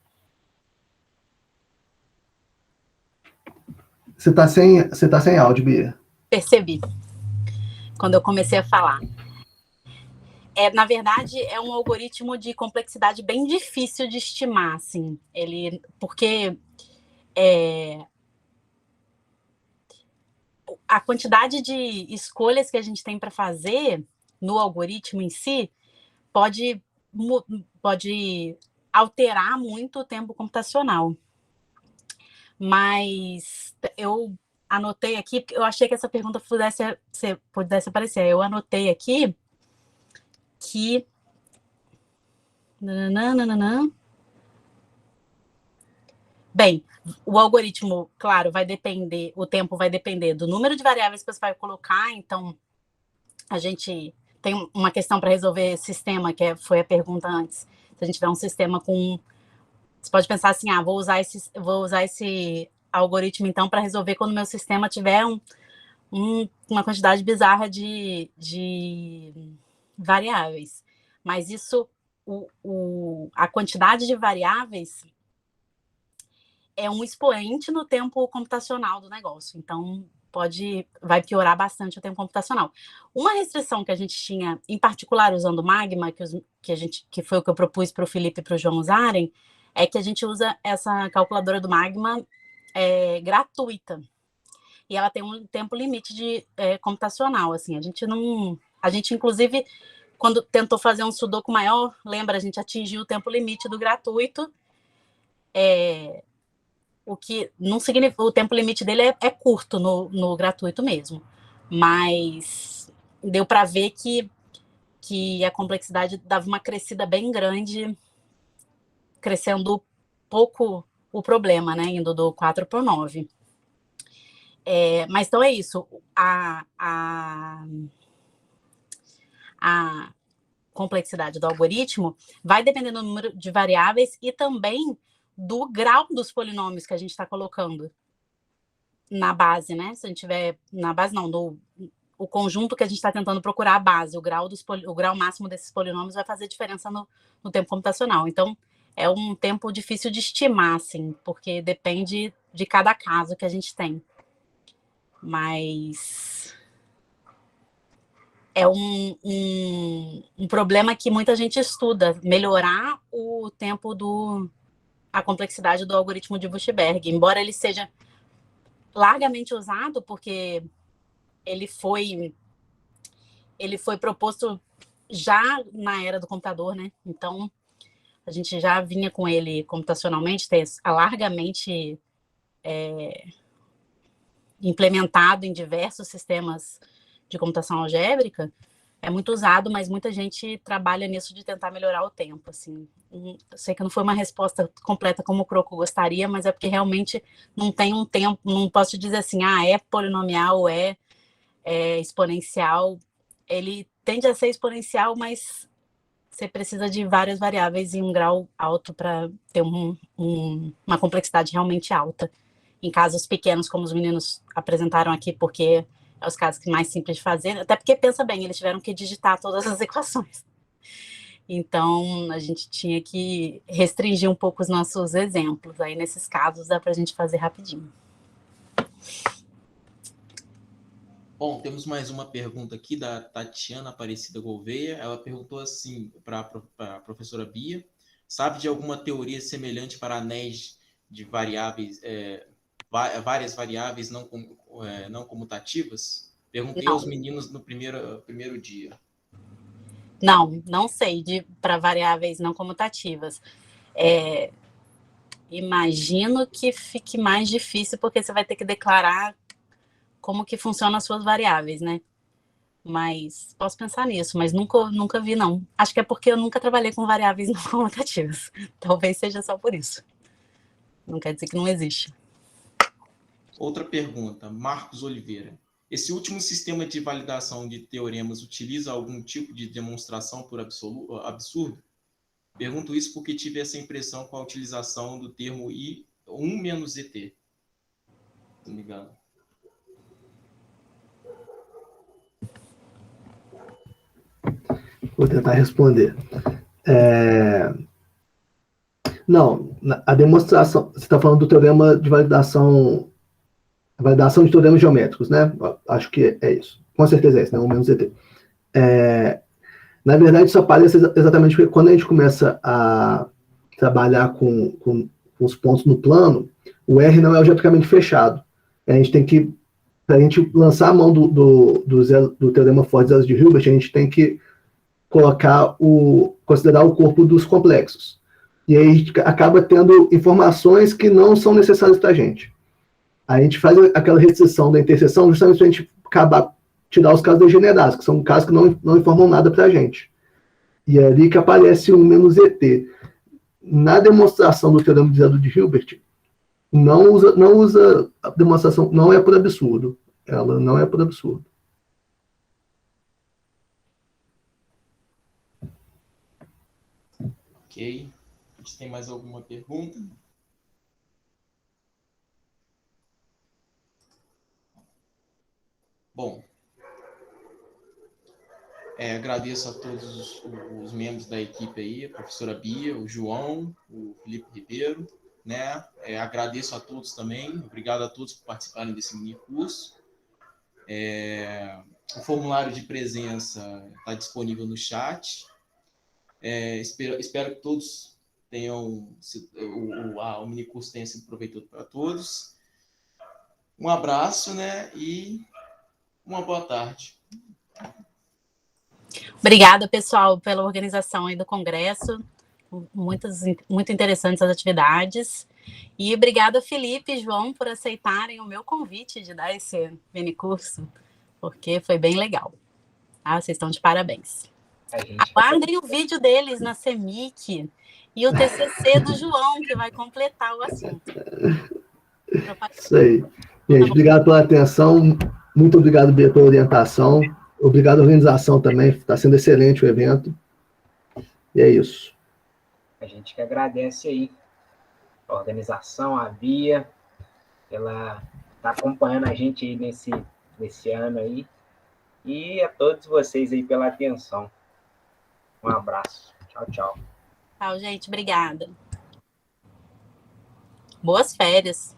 Você tá sem áudio, Bia. Percebi, quando eu comecei a falar. Na verdade, é um algoritmo de complexidade bem difícil de estimar, assim. Porque a quantidade de escolhas que a gente tem para fazer no algoritmo em si pode alterar muito o tempo computacional. Mas eu anotei aqui, porque eu achei que essa pergunta pudesse aparecer. Eu anotei aqui que... Bem, o algoritmo, claro, o tempo vai depender do número de variáveis que você vai colocar. Então, a gente tem uma questão para resolver sistema, foi a pergunta antes. Se a gente tiver um sistema com... Você pode pensar assim, vou usar esse algoritmo, então, para resolver quando o meu sistema tiver uma quantidade bizarra de variáveis. Mas isso, a quantidade de variáveis é um expoente no tempo computacional do negócio. Então, vai piorar bastante o tempo computacional. Uma restrição que a gente tinha, em particular usando o Magma, que foi o que eu propus para o Felipe e para o João usarem, é que a gente usa essa calculadora do Magma gratuita. E ela tem um tempo limite de computacional. Assim, a gente, inclusive, quando tentou fazer um sudoku maior, lembra, a gente atingiu o tempo limite do gratuito. O que não significa, o tempo limite dele é curto no gratuito mesmo. Mas deu para ver que a complexidade dava uma crescida bem grande, crescendo pouco o problema, né? Indo do 4 para o 9. Mas então é isso. A complexidade do algoritmo vai depender do número de variáveis e também do grau dos polinômios que a gente está colocando na base, né? Se a gente tiver na base, não, o conjunto que a gente está tentando procurar a base, o grau máximo desses polinômios vai fazer diferença no tempo computacional. Então, é um tempo difícil de estimar, assim, porque depende de cada caso que a gente tem. mas é um problema que muita gente estuda, melhorar o tempo a complexidade do algoritmo de Buchberg, embora ele seja largamente usado, porque ele foi proposto já na era do computador, né? Então, a gente já vinha com ele computacionalmente, largamente implementado em diversos sistemas de computação algébrica. É muito usado, mas muita gente trabalha nisso de tentar melhorar o tempo, assim. Eu sei que não foi uma resposta completa como o Croco gostaria, mas é porque realmente não tem um tempo, não posso te dizer assim, é polinomial ou é exponencial. Ele tende a ser exponencial, mas você precisa de várias variáveis em um grau alto para ter uma complexidade realmente alta. Em casos pequenos, como os meninos apresentaram aqui, porque é os casos que mais simples de fazer, até porque, pensa bem, eles tiveram que digitar todas as equações. Então, a gente tinha que restringir um pouco os nossos exemplos. Aí, nesses casos, dá para a gente fazer rapidinho. Bom, temos mais uma pergunta aqui da Tatiana Aparecida Gouveia. Ela perguntou assim para a professora Bia: sabe de alguma teoria semelhante para anéis de variáveis, várias variáveis não comutativas? Perguntei aos meninos no primeiro dia. Não sei para variáveis não comutativas. Imagino que fique mais difícil, porque você vai ter que declarar como que funcionam as suas variáveis, né? Mas posso pensar nisso, mas nunca vi, não. Acho que é porque eu nunca trabalhei com variáveis não comutativas. Talvez seja só por isso. Não quer dizer que não existe. Outra pergunta, Marcos Oliveira. Esse último sistema de validação de teoremas utiliza algum tipo de demonstração por absurdo? Pergunto isso porque tive essa impressão com a utilização do termo I1 menos ET. Se não me engano. Vou tentar responder. Não, a demonstração, você está falando do teorema de validação de teoremas geométricos, né? Acho que é isso. Com certeza é isso, né? 1 menos ET. Na verdade, isso aparece exatamente porque quando a gente começa a trabalhar com os pontos no plano, o R não é algebricamente fechado. A gente tem que, para a gente lançar a mão do teorema Ford de Hilbert, a gente tem que considerar o corpo dos complexos. E aí a gente acaba tendo informações que não são necessárias para a gente. A gente faz aquela restrição da interseção justamente para a gente tirar os casos degenerados, que são casos que não informam nada para a gente. E é ali que aparece o menos ET. Na demonstração do teorema de Hilbert, não usa a demonstração, não é por absurdo. Ela não é por absurdo. Ok. A gente tem mais alguma pergunta? Bom, agradeço a todos os membros da equipe aí, a professora Bia, o João, o Felipe Ribeiro, né? Agradeço a todos também, obrigado a todos por participarem desse mini curso. O formulário de presença está disponível no chat. Espero que todos tenham o mini curso tenha sido proveitoso para todos. Um abraço, né? E uma boa tarde. Obrigada, pessoal, pela organização aí do congresso. Muito interessantes as atividades. E obrigada, Felipe e João, por aceitarem o meu convite de dar esse mini curso, porque foi bem legal. Vocês estão de parabéns. Aguardem o vídeo deles na CEMIC e o TCC do João, que vai completar o assunto. Isso aí. Gente, obrigado pela atenção. Muito obrigado, Bia, pela orientação. Obrigado à organização também. Está sendo excelente o evento. E é isso. A gente que agradece aí a organização, a Bia, ela está acompanhando a gente aí nesse ano aí. E a todos vocês aí pela atenção. Um abraço. Tchau, tchau. Tchau, gente. Obrigada. Boas férias.